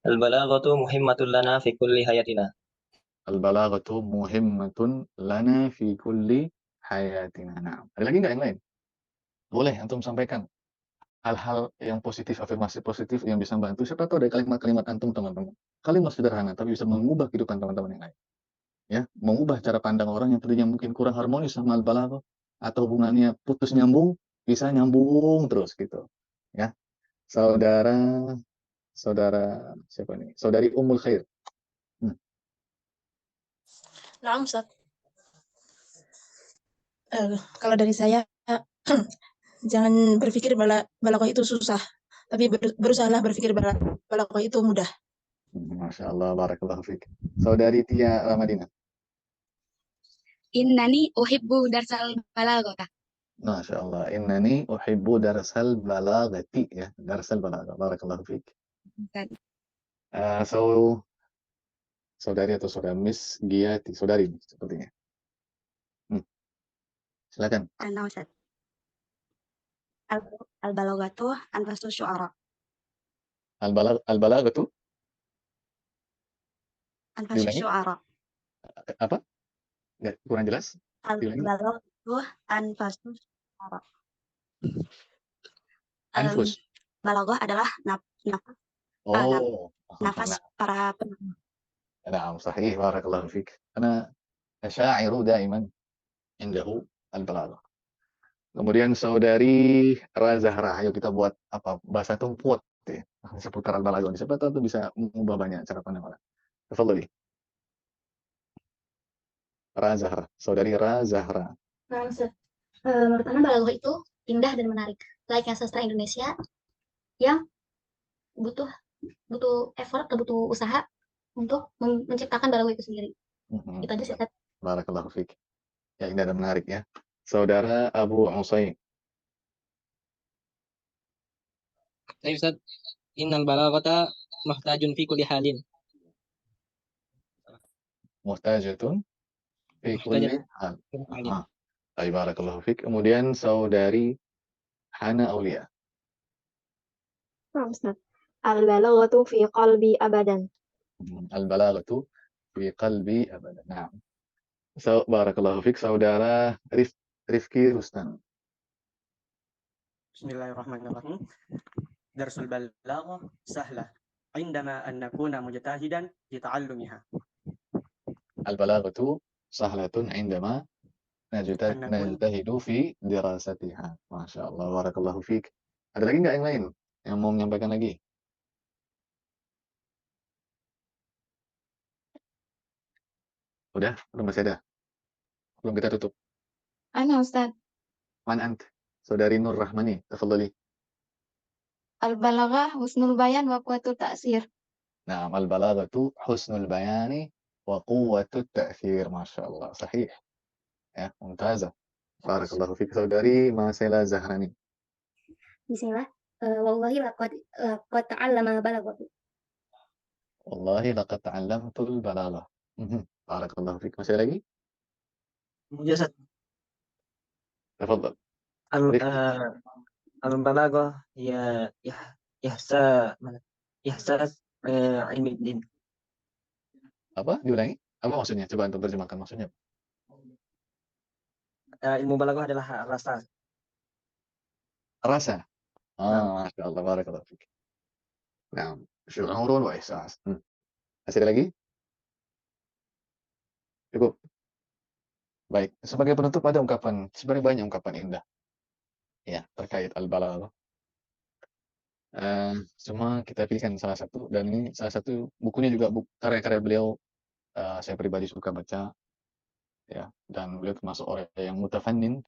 Al-balaghatu muhimmatun lana fi kulli hayatina. Al-balaghatu muhimmatun lana fi kulli hayatina. Nah, ada lagi nggak yang lain? Boleh antum sampaikan hal-hal yang positif, afirmasi positif yang bisa membantu. Siapa tahu dari kalimat-kalimat antum, teman-teman. Kalimat sederhana tapi bisa mengubah kehidupan teman-teman yang lain. Ya, mengubah cara pandang orang yang tadinya mungkin kurang harmonis sama al-balaghah atau hubungannya putus nyambung, bisa nyambung terus gitu. Ya. Saudara siapa nih? Saudari Ummul Khair. Nah, Ustaz. Kalau dari saya, jangan berpikir balaghah itu susah, tapi berusahalah berpikir balaghah itu mudah. Masya Allah, barakallahu fiik. Saudari Tia Ramadina. Innani uhibbu darsal balaghah. Masya Allah. Innani uhibbu darsal balaghati, ya. Darsal balaghah. Barakallahu fiik. Saudari atau saudara Miss Giati, saudari sepertinya. Silakan. Ana Ustaz. Al-balaghatu anfasu syu'ara. Al-balaghatu Anfasu syu'ara. Apa? Nggak, kurang jelas. Al-balaghatu anfasu syu'ara. Anfus. Balaghah adalah nafas para penyair. نعم صحيح بارك الله فيك. أنا الشاعر دائما عنده البلاغة. Kemudian saudari Razahra, ayo kita buat bahasa tumpuat ya, seputar al-balaghah. Siapa tahu itu bisa mengubah banyak cara pandang orang. Tafadhali. Razahra, saudari Razahra. Nah, Ustaz. Menurut Anda balaghah itu indah dan menarik, layaknya sastra Indonesia yang butuh effort, butuh usaha untuk menciptakan balaghah itu sendiri. Itu aja sih, Ustaz. Barakallahu fiik. Ya, indah dan menarik ya. Saudara Abu Usaim. Baik Ustaz. Innal balaghata muhtajun fi kulli halin. Muhtajatun fi kulli hal. Baik, barakallahu fiik. Kemudian saudari Hana Aulia. Nah, Ustaz. Al-balaghatu fi qalbi abadan. Al-balaghatu fi qalbi abadan. Nah. Barakallahu fiik. Saudara Rifki Rustan. Bismillahirrahmanirrahim. Darsul balaghah sahlah indama an nakuna mujtahidan fi ta'allumiha. Al-balaghatu sahlatun indama najtahidu fi dirasatiha. Masya Allah, barakallahu fiik. Ada lagi nggak yang lain yang mau menyampaikan lagi? Udah, belum masih ada. Belum kita tutup. Ana Ustaz. Man ant? Saudari Nur Rahmani, tafadhali. Al-balaghah husnul bayan wa quwwatul ta'sir. Nah, al-balaghatu husnul bayani wa quwwatut ta'thir. Masya Allah, sahih. Ya, mumtazah. Barakallahu fiik. Saudari Masela Zahrani. Bismillah. Wallahi laqad ta'allama balaghatu. Wallahi laqad ta'allamtul balaghah. Barakallahu fiik. Masih lagi? Jasad. Tafadhal. Al-balaghah ya ihsas ilmi din. Apa? Diulangi? Apa maksudnya? Coba antum terjemahkan maksudnya. Ilmu balaghah adalah rasa. Rasa. Nah, Masya Allah, barakallahu fik. Nah, syu'urun wa ihsas. Masih ada lagi? Cukup. Baik. Sebagai penutup ada ungkapan, sebenarnya banyak ungkapan indah ya terkait al-balaghah. Semua kita pilihkan salah satu, dan ini salah satu bukunya juga karya-karya beliau saya pribadi suka baca ya, dan beliau termasuk orang yang mutafannin,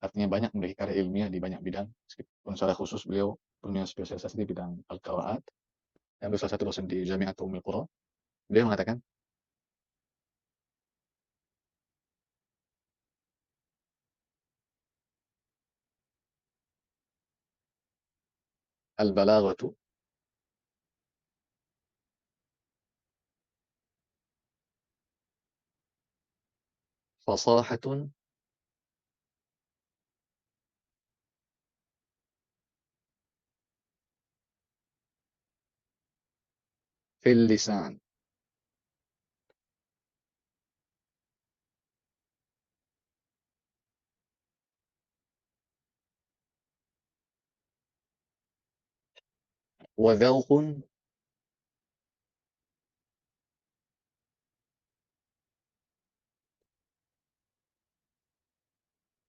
artinya banyak memiliki karya ilmiah di banyak bidang, meskipun secara khusus beliau punya spesialisasi di bidang al-qiraat. Dan beliau salah satu dosen di Jami'at Ummul Qura. Beliau mengatakan al-balaghatu fasahatun fil lisan wa dhawqun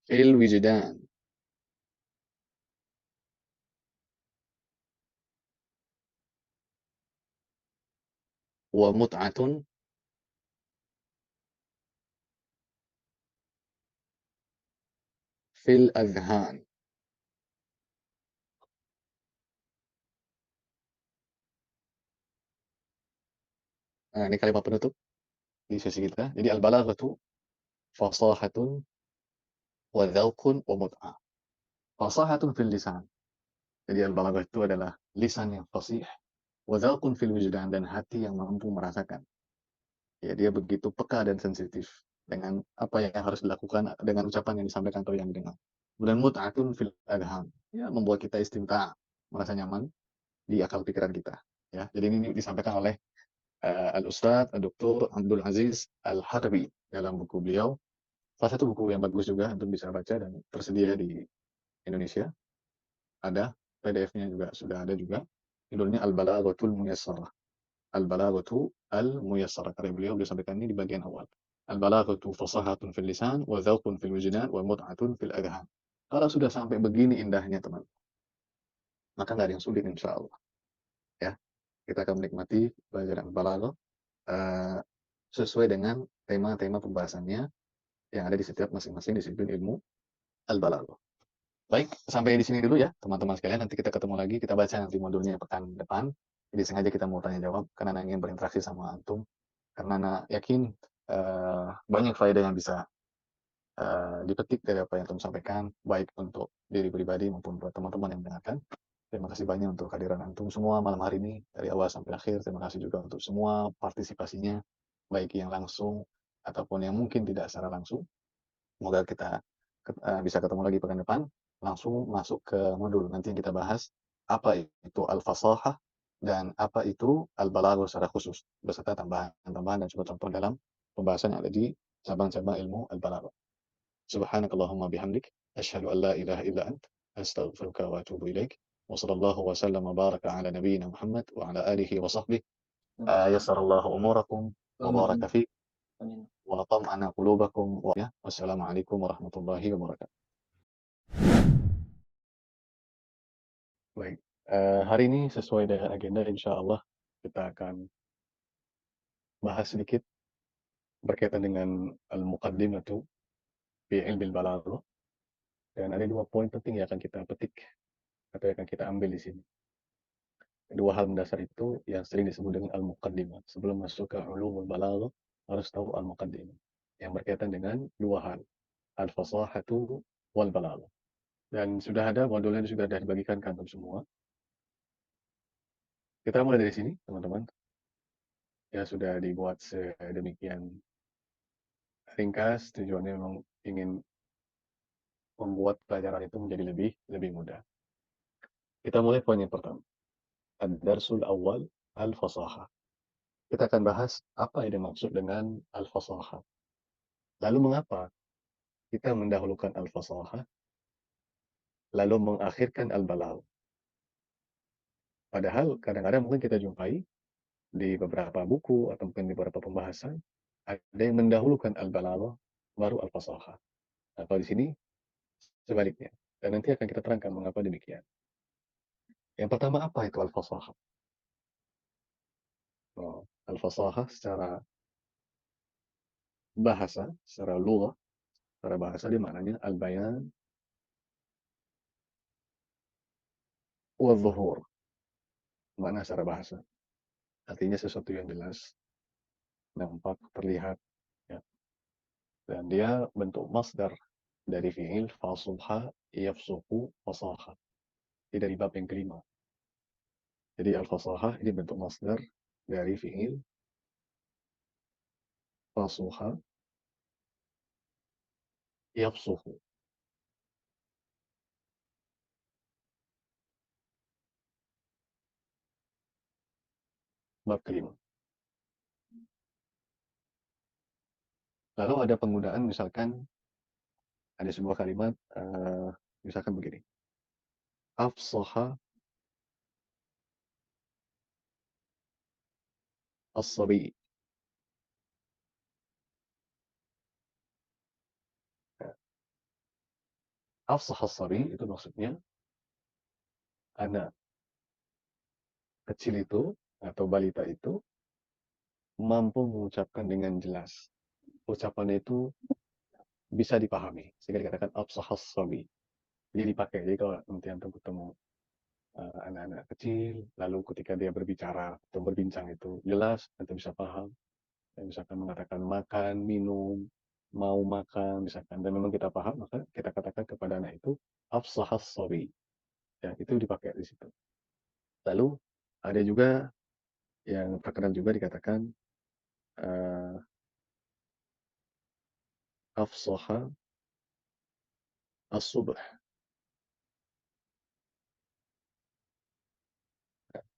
fil wijdan wa mut'atun fil adhan. Nah, ini kalimat penutup di sesi kita. Jadi al-balaghatu fasahatun wa dhawqun wa mut'ah. Fasahatun fil lisan. Jadi al-balaghah itu adalah lisan yang fasih, wa dhawqun fil wijdan, dan hati yang mampu merasakan. Ya, dia begitu peka dan sensitif dengan apa yang harus dilakukan dengan ucapan yang disampaikan atau yang didengar. Kemudian mut'atun fil adhan, ya, membuat kita istimta, merasa nyaman di akal pikiran kita. Ya, jadi ini disampaikan oleh Al-Ustadz Dr. Abdul Aziz Al-Harbi dalam buku beliau. Salah satu buku yang bagus juga untuk bisa baca dan tersedia di Indonesia. Ada PDF-nya juga sudah ada juga. Judulnya Al-Balaghatul Muyassarah. Al-Balaghatu Al-Muyassarah. Karya beliau sampaikan ini di bagian awal. Al-Balaghatu fasahatun fil lisan wa dhawqun fil wujdan wa mut'atun fil adhan. Kalau sudah sampai begini indahnya teman, maka nggak ada yang sulit insya Allah. Ya, kita akan menikmati pelajaran balaghah sesuai dengan tema-tema pembahasannya yang ada di setiap masing-masing disiplin ilmu al-balaghah. Baik, sampai di sini dulu ya teman-teman sekalian. Nanti kita ketemu lagi, kita baca nanti modulnya pekan depan. Jadi sengaja kita mau tanya jawab karena ingin berinteraksi sama antum, karena yakin banyak faedah yang bisa dipetik dari apa yang antum sampaikan, baik untuk diri pribadi maupun buat teman-teman yang mendengarkan. Terima kasih banyak untuk kehadiran antum semua malam hari ini dari awal sampai akhir. Terima kasih juga untuk semua partisipasinya, baik yang langsung ataupun yang mungkin tidak secara langsung. Semoga kita bisa ketemu lagi pekan depan. Langsung masuk ke modul nanti yang kita bahas, apa itu al-fasahah dan apa itu al-balaghah secara khusus, beserta tambahan-tambahan dan contoh-contoh dalam pembahasan yang ada di cabang-cabang ilmu al-balaghah. Subhanakallahumma bihamdik, asyhadu an la ilaha illa ant, astaghfiruka wa atubu ilaik. Wa sallallahu wa sallam wa baraka ala nabiyyina Muhammad wa ala alihi wa sahbihi. Yassarallahu umurakum wa baraka fi wa tam'ana qulubakum. Wassalamualaikum warahmatullahi wabarakatuh. Baik, hari ini sesuai dengan agenda, insya Allah kita akan bahas sedikit berkaitan dengan al-muqaddimatu fi ilmil balaghah. Dan ada 2 poin penting yang akan kita petik atau yang akan kita ambil di sini. 2 hal mendasar itu yang sering disebut dengan al-muqaddimah. Sebelum masuk ke ulumul balaghah, harus tahu al-muqaddimah yang berkaitan dengan 2 hal, al-fasahatu wal balaghah. Dan sudah ada modulnya, sudah ada dibagikan ke antum semua. Kita mulai dari sini, teman-teman. Ya, sudah dibuat sedemikian ringkas, tujuannya memang ingin membuat pelajaran itu menjadi lebih mudah. Kita mulai poin yang pertama. ad-darsul awal al-fasahah. Kita akan bahas apa yang dimaksud dengan al-fasahah. Lalu mengapa kita mendahulukan al-fasahah, lalu mengakhirkan al-balagh. Padahal kadang-kadang mungkin kita jumpai di beberapa buku atau mungkin di beberapa pembahasan, ada yang mendahulukan al-balagh baru al-fasahah. Atau di sini sebaliknya. Dan nanti akan kita terangkan mengapa demikian. Yang pertama, apa itu al-fasahah? Al-fasahah secara bahasa, secara lughah, secara bahasa di maknanya al-bayan wa dhuhur. Makna secara bahasa. Artinya sesuatu yang jelas, nampak, terlihat. Ya. Dan dia bentuk masdar dari fi'il fasuha yafsuhu fasaha. Ini dari bab yang kelima. Jadi al-fasahah ini bentuk masdar dari fi'il fasuha yafsuhu. Bab kelima. Lalu ada penggunaan misalkan ada sebuah kalimat misalkan begini. Afsaha as-sabi. Afsaha as-sabi itu maksudnya anak kecil itu atau balita itu mampu mengucapkan dengan jelas. Ucapannya itu bisa dipahami. Sehingga dikatakan afsahas sabi. Jadi dipakai. Jadi kalau nanti antum ketemu anak-anak kecil, lalu ketika dia berbicara atau berbincang itu jelas, antum bisa paham. Dan misalkan mengatakan makan, minum, mau makan, misalkan, dan memang kita paham, maka kita katakan kepada anak itu afsahas sabi. Ya, itu dipakai di situ. Lalu ada juga yang terkenal juga dikatakan afsaha as-subh.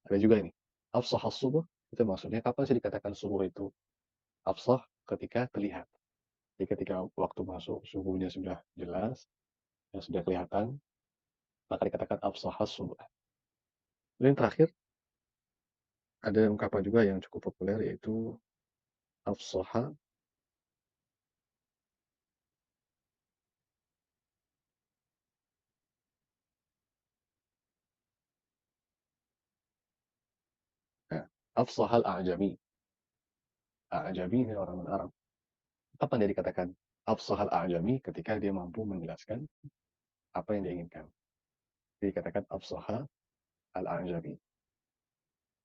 Ada juga ini. Afsah as-subh itu maksudnya kapan sih dikatakan subuh itu afsah? Ketika terlihat. Jadi ketika waktu masuk subuhnya sudah jelas, yang sudah kelihatan, maka dikatakan afsah as-subh. Dan yang terakhir ada ungkapan juga yang cukup populer yaitu afsaha afsahal a'jami. A'jami ini orang Arab. Kapan dia dikatakan afsahal a'jami? Ketika dia mampu menjelaskan apa yang dia inginkan. Jadi dikatakan afsaha al-a'jami.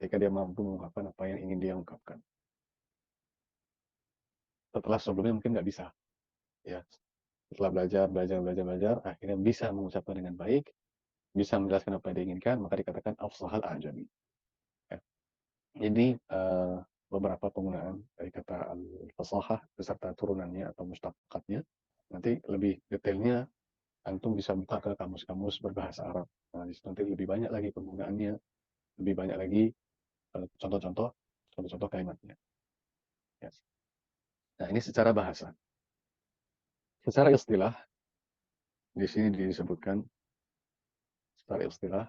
Ketika dia mampu mengungkapkan apa yang ingin dia ungkapkan. Setelah sebelumnya mungkin nggak bisa. Ya, setelah belajar, akhirnya bisa mengucapkan dengan baik, bisa menjelaskan apa yang diinginkan, maka dikatakan afsahal a'jami. Ya. Jadi beberapa penggunaan dari kata al-fasahah beserta turunannya atau mushtaqatnya. Nanti lebih detailnya antum bisa buka ke kamus-kamus berbahasa Arab. Nah, di situ nanti lebih banyak lagi penggunaannya, lebih banyak lagi contoh-contoh kalimatnya. Ya. Nah, ini secara bahasa. Secara istilah, di sini disebutkan secara istilah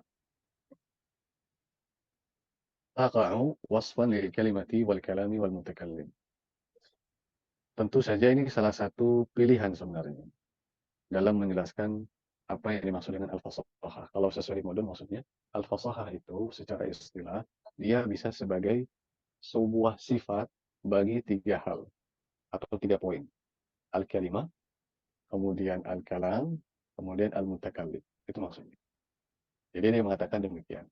taqa'u wasfan lil kalimati wal kalami wal mutakallim. Tentu saja ini salah satu pilihan sebenarnya dalam menjelaskan apa yang dimaksud dengan al-fasahah. Kalau sesuai model maksudnya, al-fasahah itu secara istilah dia bisa sebagai sebuah sifat bagi 3 hal atau 3 poin. Al-kalimah, kemudian al-kalam, kemudian al-mutakallim. Itu maksudnya. Jadi dia mengatakan demikian.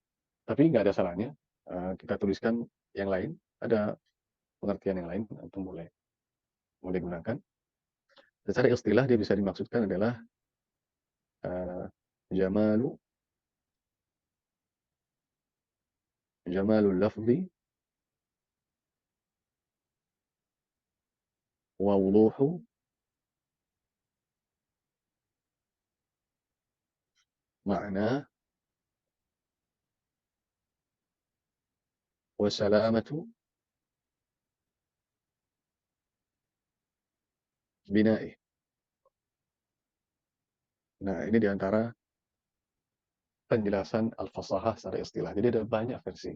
Tapi nggak ada salahnya kita tuliskan yang lain, ada pengertian yang lain, antum boleh gunakan. Secara istilah dia bisa dimaksudkan adalah jamalul lafzi wa wuduhu makna وسلامة بنائه. Nah, ini diantara penjelasan al-fasahah secara istilah. Jadi ada banyak versi,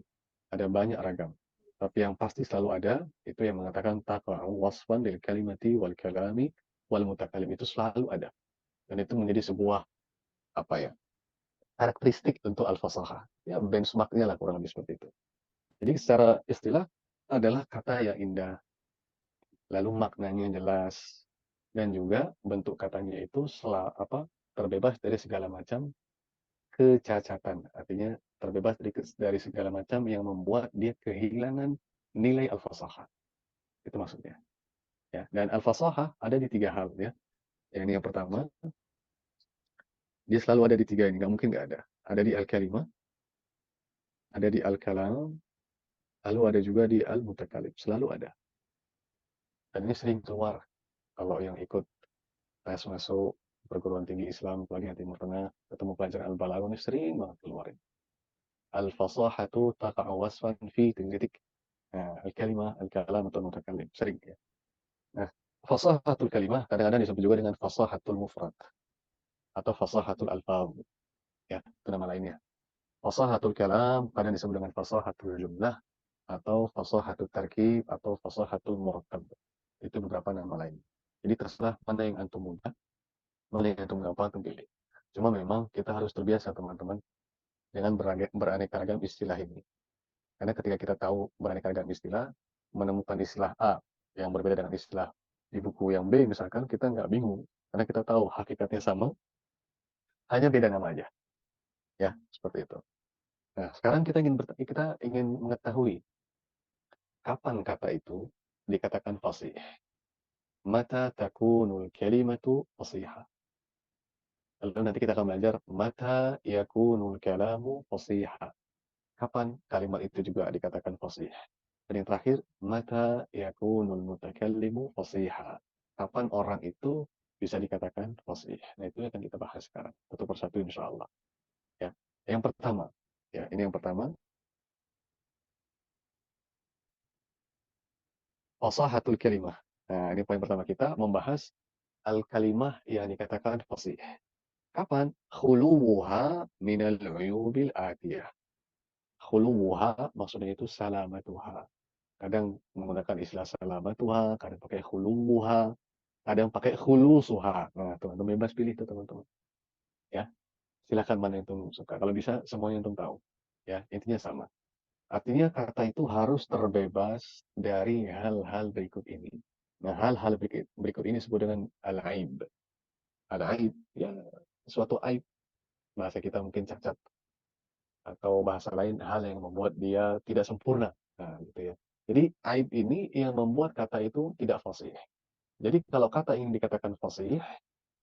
ada banyak ragam. Tapi yang pasti selalu ada, itu yang mengatakan taqa'u wasfan lil kalimati wal kalami wal mutakalim. Itu selalu ada. Dan itu menjadi sebuah, apa ya, karakteristik untuk al-fasahah. Ya, benchmark-nya lah kurang lebih seperti itu. Jadi secara istilah adalah kata yang indah, lalu maknanya jelas, dan juga bentuk katanya itu terbebas dari segala macam kecacatan. Artinya terbebas dari segala macam yang membuat dia kehilangan nilai al-fasahah. Itu maksudnya. Ya, dan al-fasahah ada di 3 hal ya. Yang pertama, dia selalu ada di 3 ini, nggak mungkin nggak ada. Ada di al-kalimah, ada di al-kalam, lalu ada juga di al-mutakalim. Selalu ada. Dan ini sering keluar kalau yang ikut tes masuk perguruan tinggi Islam, apalagi yang Timur Tengah, ketemu pelajaran al-balaghah ini sering banget keluarin. Al-fasahatu taqa'u wasfan fi titik. Nah, al-kalimah, al-kalam atau mutakallim, sering ya. Nah, fasahatul kalimah kadang-kadang disebut juga dengan fasahatul mufrad atau fasahatul alfaz. Ya, itu nama lainnya. Fasahatul kalam kadang disebut dengan fasahatul jumlah atau fasahatul tarkib atau fasahatul murakkab. Itu beberapa nama lain. Jadi terserah mana yang antum mudah, mana yang antum gampang, antum pilih. Cuma memang kita harus terbiasa teman-teman dengan beraneka ragam istilah ini. Karena ketika kita tahu beraneka ragam istilah, menemukan istilah A yang berbeda dengan istilah di buku yang B misalkan, kita nggak bingung. Karena kita tahu hakikatnya sama, hanya beda nama aja. Ya, seperti itu. Nah, sekarang kita ingin mengetahui kapan kata itu dikatakan fasih. Mata takunul kalimatu fasihah. Lalu nanti kita akan belajar mata yakunul kalamu fasihah. Kapan kalimat itu juga dikatakan fasih. Dan yang terakhir, mata yakunul mutakallimu fasihah. Kapan orang itu bisa dikatakan fasih. Nah, itu akan kita bahas sekarang satu persatu insyaallah. Ya. Yang pertama, ya, ini yang pertama. Fasahatul kalimah. Nah, ini poin pertama kita membahas al-kalimah yang dikatakan fasih. Kapan? Khuluwuha minal uyubil atiyah. Khuluwuha maksudnya itu salamatuha. Kadang menggunakan istilah salamatuha, kadang pakai khuluwuha, kadang pakai khulusuha. Nah, teman-teman bebas pilih itu teman-teman. Ya, silakan mana yang teman suka. Kalau bisa semuanya yang tahu. Ya, intinya sama. Artinya kata itu harus terbebas dari hal-hal berikut ini. Nah, hal-hal berikut ini disebut dengan al-aib. Al-aib, ya, suatu aib. Bahasa kita mungkin cacat. Atau bahasa lain, hal yang membuat dia tidak sempurna. Nah, gitu ya. Jadi, aib ini yang membuat kata itu tidak fasih. Jadi, kalau kata ini dikatakan fasih,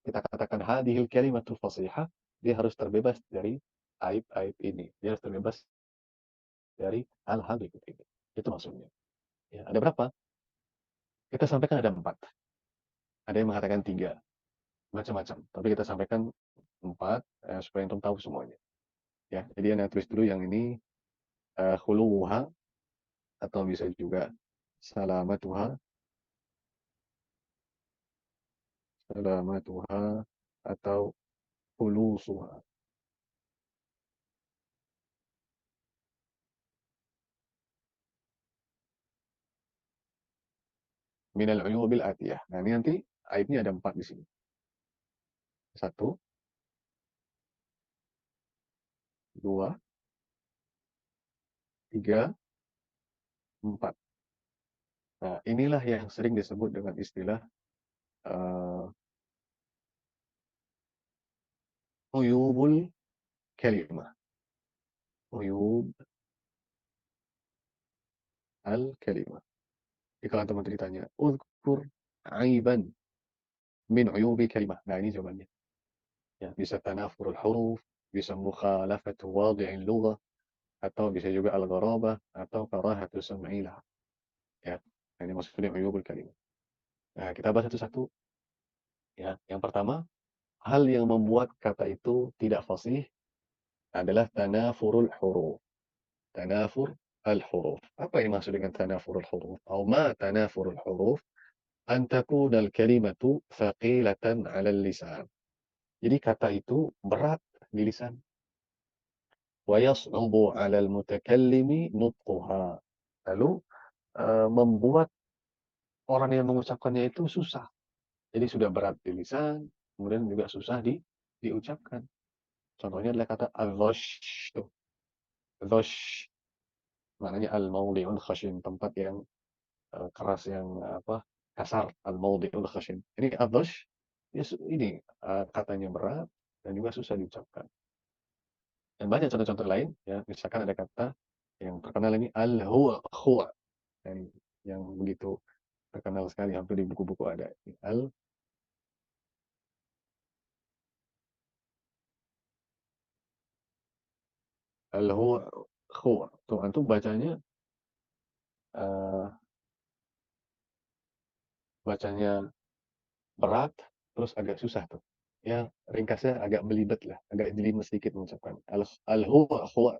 kita katakan hadihil kalimatul fasihah, dia harus terbebas dari aib-aib ini. Dia harus terbebas dari hal-hal berikut ini. Itu maksudnya. Ya, ada berapa? Kita sampaikan ada 4. Ada yang mengatakan 3. Macam-macam. Tapi kita sampaikan 4 supaya antum tahu semuanya. Ya, jadi Anda tulis dulu yang ini khuluwuha atau bisa juga salamatuha atau khulusuha. Minal uyubil atiyah. Nah, ini nanti aibnya ada 4 di sini. 1, 2, 3, 4. Nah, inilah yang sering disebut dengan istilah uyubul kalimah. Uyub al-kalimah. Jadi kalau teman ditanya, uzkur aiban min uyubi kalimah. Nah, ini jawabannya. Ya, bisa tanafurul huruf, bisa mukhalafatu wadi'il lughah, atau bisa juga al-gharabah atau karahatu sam'ilah. Ya, nah, ini maksudnya uyubul kalimah. Nah, kita bahas satu-satu. Ya, yang pertama, hal yang membuat kata itu tidak fasih adalah tanafurul huruf. Tanafur al-huruf. Apa yang dimaksud dengan tanafurul huruf? Atau ma tanafurul huruf? An takuna al-kalimatu thaqilatan 'ala al-lisan. Jadi kata itu berat di lisan. Wa yas'ubu 'ala al-mutakallimi nutquha. Lalu membuat orang yang mengucapkannya itu susah. Jadi sudah berat di lisan, kemudian juga susah diucapkan. Contohnya adalah kata al-ghash. Ghash maknanya al-mawdi'ul khashin, tempat yang keras, yang kasar, al-mawdi'ul khashin. Ini al-ghash, ini katanya berat dan juga susah diucapkan. Dan banyak contoh-contoh lain, ya, misalkan ada kata yang terkenal ini al-huwa, huwa, yang begitu terkenal sekali, hampir di buku-buku ada. Al-huwa, huwa. Tuh, antum bacanya berat, terus agak susah tuh. Ya, ringkasnya agak belibet lah, agak jelimet sedikit mengucapkan. Al-huwa, huwa.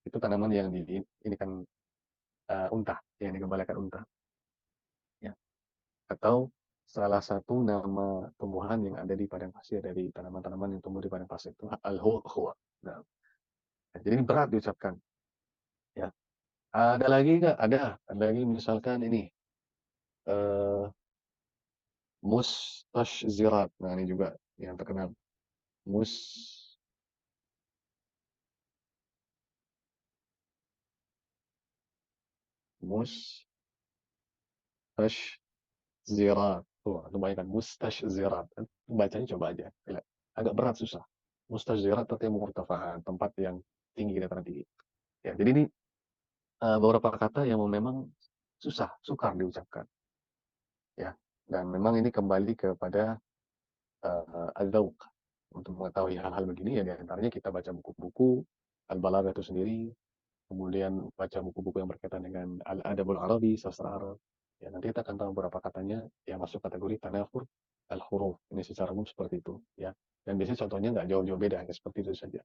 Itu tanaman yang ini kan unta, yang digembalakan unta. Ya. Atau salah satu nama tumbuhan yang ada di padang pasir, dari tanaman-tanaman yang tumbuh di padang pasir itu al-huwa. Nah, jadi ini berat diucapkan. Ya. Ada lagi nggak? Ada lagi, misalkan ini mustashzirat. Nah, ini juga yang terkenal. Mustashzirat. Tuh, bayangkan mustashzirat. Bacanya coba aja. Agak berat, susah. Mustashzirat artinya murtafa'at, tempat yang tinggi, dataran tinggi. Ya, jadi ini beberapa kata yang memang susah, sukar diucapkan. Ya, dan memang ini kembali kepada al-dzauq. Untuk mengetahui hal-hal begini, ya diantaranya kita baca buku-buku al-balaghah itu sendiri, kemudian baca buku-buku yang berkaitan dengan al-adabul arabi, sastra Arab. Ya, nanti kita akan tahu beberapa katanya yang masuk kategori tanafur al-huruf. Ini secara umum seperti itu, ya. Dan biasanya contohnya nggak jauh-jauh beda, hanya seperti itu saja.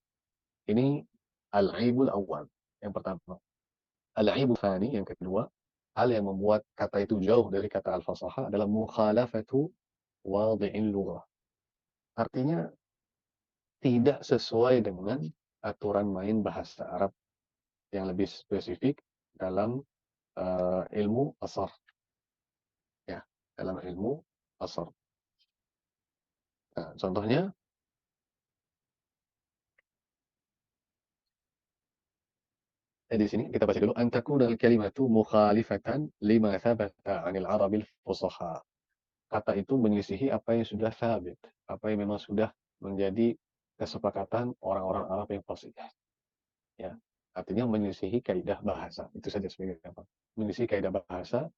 Ini al-aibul awal, yang pertama. Al-aibul thani, yang kedua, hal yang membuat kata itu jauh dari kata al-fasahah adalah mukhalafatu wadi'in lughah. Artinya tidak sesuai dengan aturan main bahasa Arab yang lebih spesifik dalam ilmu asar. Ya, dalam ilmu asar. Nah, contohnya di sini kita baca dulu, an takuna al-kalimatu mukhalifatan lima thabata 'anil arabil fusaha. Kata itu menyelisihi apa yang sudah sabit, apa yang memang sudah menjadi kesepakatan orang-orang Arab yang fasih. Ya, artinya menyelisihi kaidah bahasa. Itu saja sebagai apa? Menyelisihi kaidah bahasa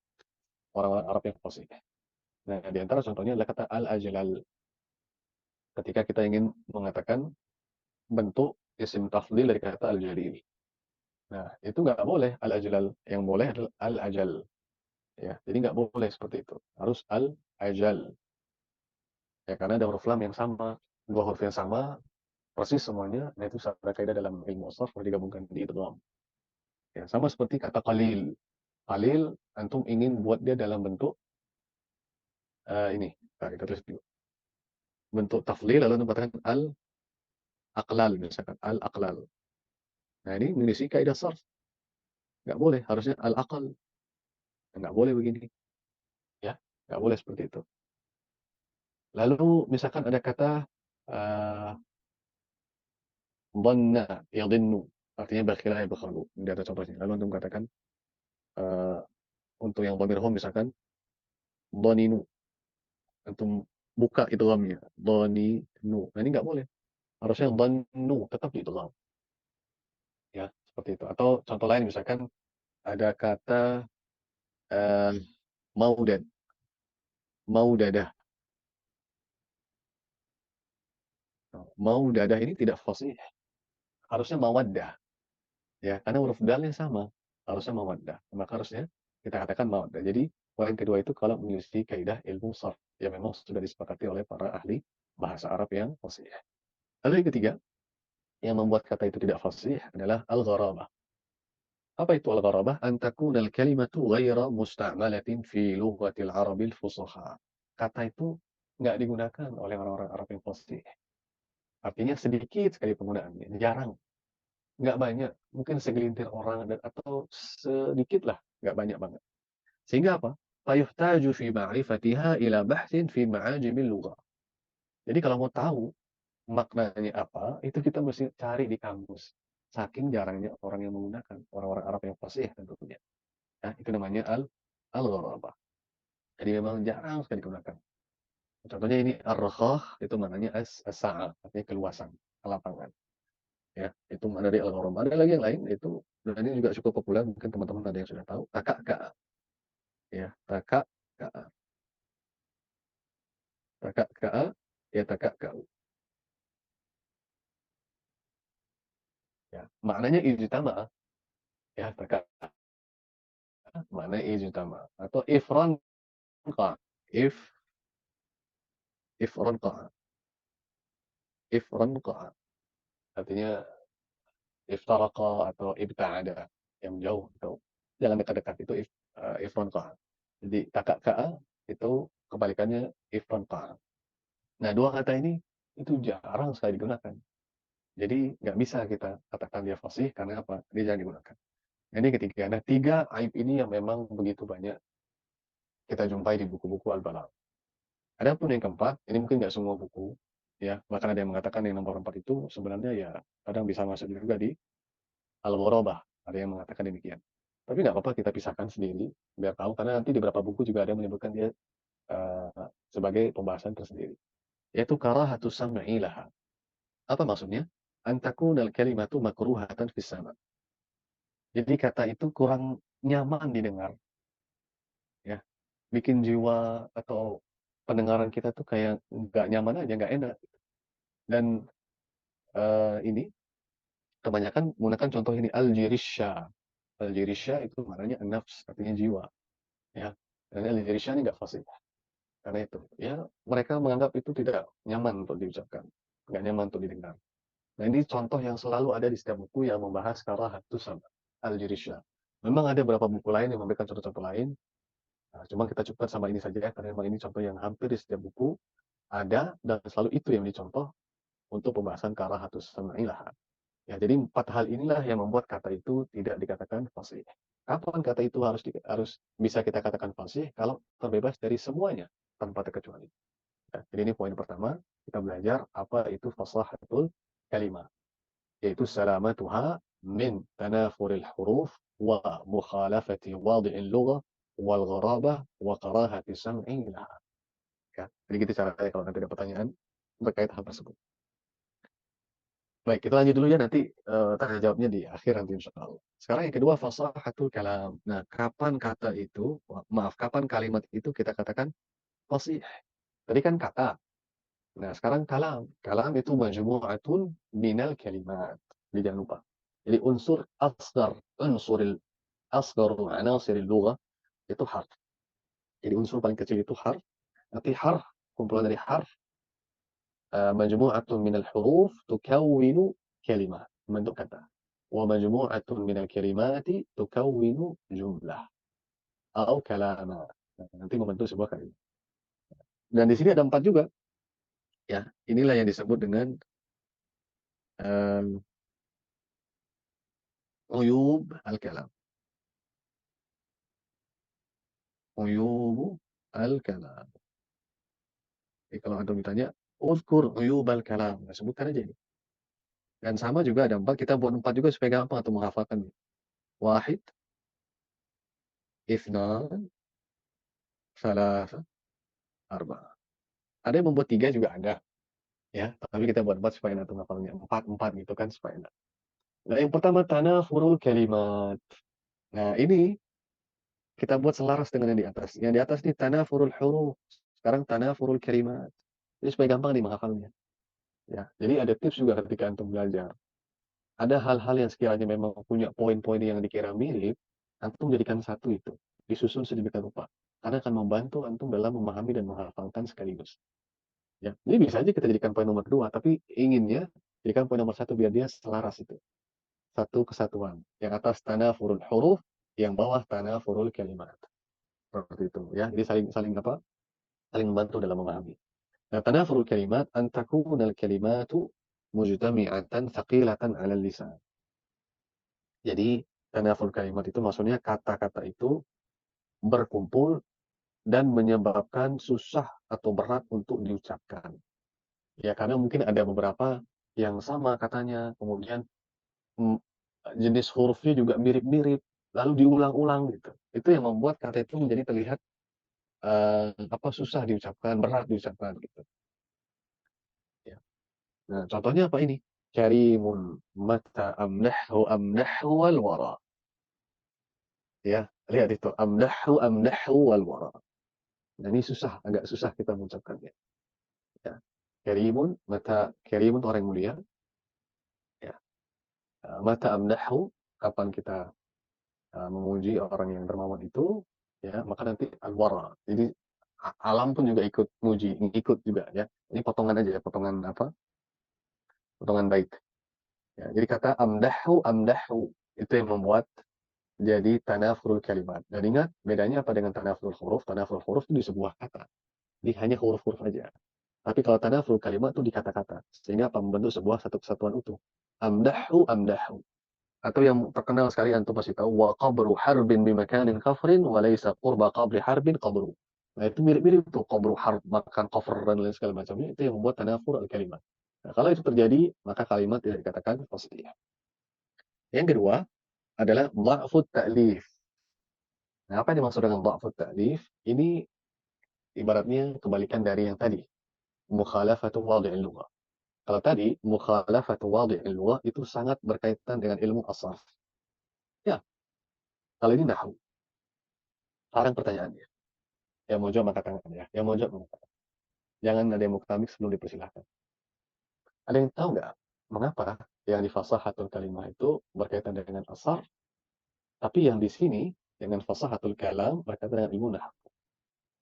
orang-orang Arab yang fasih. Nah, di antara contohnya adalah kata al-ajlal. Ketika kita ingin mengatakan bentuk isim tafdhil dari kata al-jalil. Nah, itu nggak boleh al-ajlal. Yang boleh adalah al-ajal. Ya, jadi nggak boleh seperti itu. Harus al-ajal. Ya, karena ada huruf lam yang sama, dua huruf yang sama, persis semuanya. Nah, itu secara kaidah dalam ilmu asraf harus digabungkan di idgham. Ya, sama seperti kata qalil. Qalil, antum ingin buat dia dalam bentuk ini. Nah, kita tulis dulu. Bentuk tafdhil, lalu antum katakan al-aqlal, misalkan al-aqlal. Nah, ini mengisi kaidah sarf. Nggak boleh, harusnya al-aqal. Nggak boleh begini. Ya, nggak boleh seperti itu. Lalu misalkan ada kata dhanna yadhinnu, artinya bakhila yabkhalu. Ini ada contohnya. Lalu antum katakan untuk yang dhamir hum misalkan dhaninu. Antum buka idghamnya, dhaninu. Nah, ini nggak boleh. Harusnya dhannu, tetap diidgham. Ya, seperti itu. Atau contoh lain misalkan ada kata maudad. Maudadah. Maudadah ini tidak fasih. Harusnya mawaddah. Ya, karena huruf dalnya sama. Harusnya mawaddah. Maka harusnya kita katakan mawaddah. Jadi, poin kedua itu kalau menyelesaikan kaidah ilmu sarf yang memang sudah disepakati oleh para ahli bahasa Arab yang fasih. Lalu yang ketiga, yang membuat kata itu tidak fasih adalah al-gharabah. Apa itu al-gharabah? An takuna al-kalimatu ghaira musta'malatin fi lughatil Arabil fusahha. Kata itu nggak digunakan oleh orang-orang Arab yang fasih. Artinya sedikit sekali penggunaannya, jarang, nggak banyak, mungkin segelintir orang atau sedikit lah, nggak banyak banget. Sehingga apa? Fayuhtaju fi ma'rifatiha ila bahthin fi ma'ajimil lughah. Jadi kalau mau tahu maknanya apa, itu kita mesti cari di kamus. Saking jarangnya orang yang menggunakan, orang-orang Arab yang fasih tentunya. Nah, itu namanya al-gharabah. Jadi memang jarang sekali digunakan. Contohnya ini ar-rakhah, itu maknanya as-sa'a, artinya keluasan, kelapangan. Ya, itu makna dari al-gharabah. Ada lagi yang lain, itu dan ini juga cukup populer, mungkin teman-teman ada yang sudah tahu, takak-ka'a. Ya, takak-ka'a. Takak-ka'a, ya takak-ka'u. Ya, maknanya ijtama'a. Ya, takak maknanya ijtama'a atau ifranqa. Ifranqa. Ifranqa. Artinya iftaraqa atau ibta'ada, yang jauh atau jangan dekat-dekat, itu ifranqa. Jadi takak-ka'a itu kebalikannya ifranqa. Nah, dua kata ini itu jarang sekali digunakan. Jadi nggak bisa kita katakan dia fasih karena apa? Dia jarang digunakan. Ini ketiga. Nah, 3 aib ini yang memang begitu banyak kita jumpai di buku-buku al-balagh. Adapun yang keempat, ini mungkin nggak semua buku, ya. Bahkan ada yang mengatakan yang nomor 4 itu sebenarnya ya kadang bisa masuk juga di al-gharabah. Ada yang mengatakan demikian. Tapi nggak apa-apa kita pisahkan sendiri, biar tahu. Karena nanti di beberapa buku juga ada yang menyebutkan dia sebagai pembahasan tersendiri. Yaitu karahatus sam'i laha. Apa maksudnya? An takunal kalimatu makruhatan fis sama'. Jadi kata itu kurang nyaman didengar. Ya, bikin jiwa atau pendengaran kita tuh kayak nggak nyaman aja, nggak enak. Dan ini kebanyakan menggunakan contoh ini al-jirisha. Al-jirisha itu maknanya nafs, artinya jiwa. Ya, dan al-jirisha ini nggak fasih. Karena itu, ya mereka menganggap itu tidak nyaman untuk diucapkan, nggak nyaman untuk didengar. Nah, ini contoh yang selalu ada di setiap buku yang membahas karahatus sama al-jirisha. Memang ada beberapa buku lain yang memberikan contoh-contoh lain. Nah, cuma kita cukup sama ini saja karena memang ini contoh yang hampir di setiap buku ada dan selalu itu yang dicontoh untuk pembahasan karahatus sam'ilah. Ya, jadi 4 hal inilah yang membuat kata itu tidak dikatakan fasih. Kapan kata itu harus bisa kita katakan fasih? Kalau terbebas dari semuanya tanpa terkecuali. Ya, jadi ini poin pertama, kita belajar apa itu fasahatul kalimah. Yaitu salamatuha min tanafuril huruf wa mukhalafati wadi'il lughah wal gharabah wa karahati sam'i laha. Ya, jadi gitu caranya kalau nanti ada pertanyaan terkait hal tersebut. Baik, kita lanjut dulu ya, nanti tanya jawabnya di akhir nanti insya Allah. Sekarang yang kedua, fasahatul kalam. Nah, kapan kata itu, kapan kalimat itu kita katakan fasih? Tadi kan kata. Nah, sekarang kalam. Kalam itu majmu'atun minal kalimat. Jadi jangan lupa. Jadi unsur asgar, unsuril asgaru anasiril lughah itu harf. Jadi unsur paling kecil itu harf. Nanti harf, kumpulan dari harf, majmu'atun minal huruf tukawwinu kalimah, membentuk kata. Wa majmu'atun minal kalimati tukawwinu jumlah atau kalama. Nah, nanti membentuk sebuah kalimat. Dan di sini ada 4 juga. Ya, inilah yang disebut dengan uyub al-kalam. Uyub al-kalam. Jadi kalau antum ditanya, uzkur uyub al-kalam, nah, sebutkan aja ini. Dan sama juga ada 4, kita buat 4 juga supaya gampang atau menghafalkan. Wahid, ithnan, salasa, arba. Ada yang membuat 3 juga ada. Ya, tapi kita buat 4 supaya antum hafalnya 4 gitu kan supaya enak. Nah, yang pertama tanafurul kalimat. Nah, ini kita buat selaras dengan yang di atas. Yang di atas ini tanafurul huruf. Sekarang tanafurul kalimat. Jadi supaya gampang nih menghafalnya. Ya, jadi ada tips juga ketika antum belajar. Ada hal-hal yang sekiranya memang punya poin-poin yang dikira mirip, antum jadikan satu itu. Disusun sedemikian rupa. Karena akan membantu antum dalam memahami dan menghafalkan sekaligus. Ya, jadi bisa aja kita jadikan poin nomor 2, tapi inginnya jadikan poin nomor 1 biar dia selaras itu. satu kesatuan. Yang atas tanafurul huruf, yang bawah tanafurul kalimat. Seperti itu ya. Jadi saling membantu dalam memahami. Nah, tanafurul kalimat an takunal kalimatu mujtami'atan thaqilatan 'ala lisan. Jadi tanafurul kalimat itu maksudnya kata-kata itu berkumpul dan menyebabkan susah atau berat untuk diucapkan. Ya, karena mungkin ada beberapa yang sama katanya, kemudian jenis hurufnya juga mirip-mirip, lalu diulang-ulang gitu. Itu yang membuat kata itu menjadi terlihat susah diucapkan, berat diucapkan gitu. Ya. Nah, contohnya apa ini? Karimun mata amdahu wal wara. Ya, lihat itu amdahu wal wara. Nah, ini agak susah kita mengucapkannya. Ya. Karimun orang yang mulia. Ya. Mata amdahu, kapan kita memuji orang yang dermawan itu, ya, maka nanti al-wara. Jadi alam pun juga ikut muji, ikut juga ya. Ini potongan aja ya, potongan bait. Ya, jadi kata amdahu itu yang membuat jadi tanafurul kalimat. Dan ingat bedanya apa dengan tanafurul huruf? Tanafurul huruf itu di sebuah kata. Jadi hanya huruf-huruf aja. Tapi kalau tanafurul kalimat itu di kata-kata. Sehingga apa? Membentuk sebuah satu kesatuan utuh. Amdahu. Atau yang terkenal sekali antum pasti tahu, wa qabru harbin bimakanin kafrin wa laysa qurba qabri harbin qabru. Nah, itu mirip-mirip tuh, qabru harb, makan kafir dan lain segala macamnya, itu yang membuat tanafur al-kalimat. Nah, kalau itu terjadi, maka kalimat tidak dikatakan fasih. Yang kedua adalah dha'fut ta'lif. Nah, apa yang dimaksud dengan dha'fut ta'lif? Ini ibaratnya kebalikan dari yang tadi, mukhalafatu wadhi'il lughah. Kalau tadi mukhalafatu wadhi'il lughah itu sangat berkaitan dengan ilmu as-sarf. Ya. Kalau ini nahwu. Sekarang pertanyaannya. Yang mau jawab angkat tangan ya. Yang mau jawab angkat tangan. Jangan ada yang muktamik sebelum dipersilahkan. Ada yang tahu nggak mengapa yang di fasahatul kalimah itu berkaitan dengan as-sarf, tapi yang di sini dengan fasahatul kalam berkaitan dengan ilmu nahwu?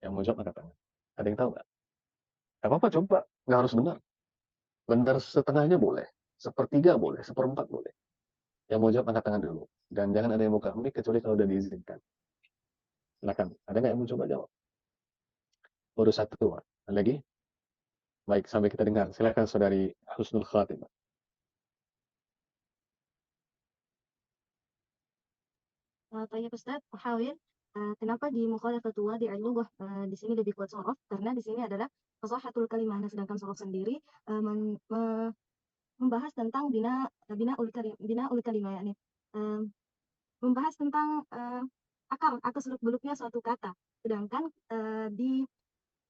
Yang mau jawab angkat tangan. Ada yang tahu nggak? Nggak apa-apa, coba. Nggak harus benar. Benar setengahnya boleh. Sepertiga boleh. Seperempat boleh. Yang mau jawab angkat tangan dulu. Dan jangan ada yang muktamik kecuali kalau udah diizinkan. Silakan. Ada nggak yang mau coba jawab? Baru satu. Ada lagi? Baik, sampai kita dengar. Silakan saudari Husnul Khatimah. Tanya Ustaz, Muhawir, kenapa di mukhalafatu wadhi'il lughah di sini lebih kuat sorof? Karena di sini adalah fasahatul kalimah, sedangkan sorof sendiri membahas tentang binaul kalimah, yakni membahas tentang akar seluk-beluknya suatu kata. Sedangkan di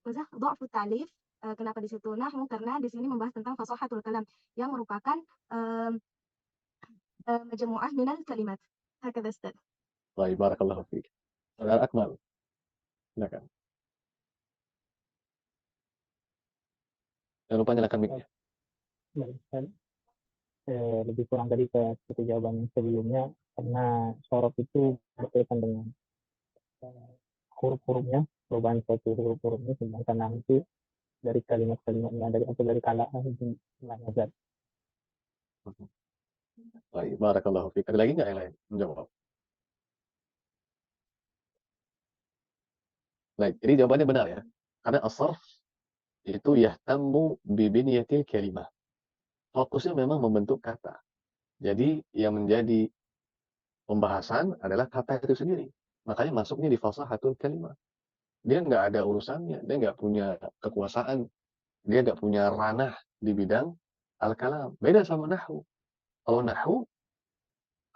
dha'fut ta'lif, kenapa di situ nahwu? Karena di sini membahas tentang fasahatul kalam yang merupakan majmu'ah minal kalimat. Hakadha Ustaz. Baik, barakallahu fiik. Saudara Akmal. Silakan. Jangan lupa nyalakan mic-nya. Lebih kurang tadi seperti jawaban sebelumnya, karena sorot itu berkaitan dengan huruf-hurufnya, perubahan suatu huruf-hurufnya, sedangkan nanti dari kalimat-kalimatnya dari kalaan nazar. Baik, barakallahu fiik. Ada lagi nggak yang lain menjawab? Baik, jadi jawabannya benar ya. Karena as-sarf itu yahtammu bibiniyatil kalimah. Fokusnya memang membentuk kata. Jadi yang menjadi pembahasan adalah kata itu sendiri. Makanya masuknya di fasahatul kalimah. Dia nggak ada urusannya, dia nggak punya kekuasaan, dia nggak punya ranah di bidang al-kalam. Beda sama nahwu. Kalau nahwu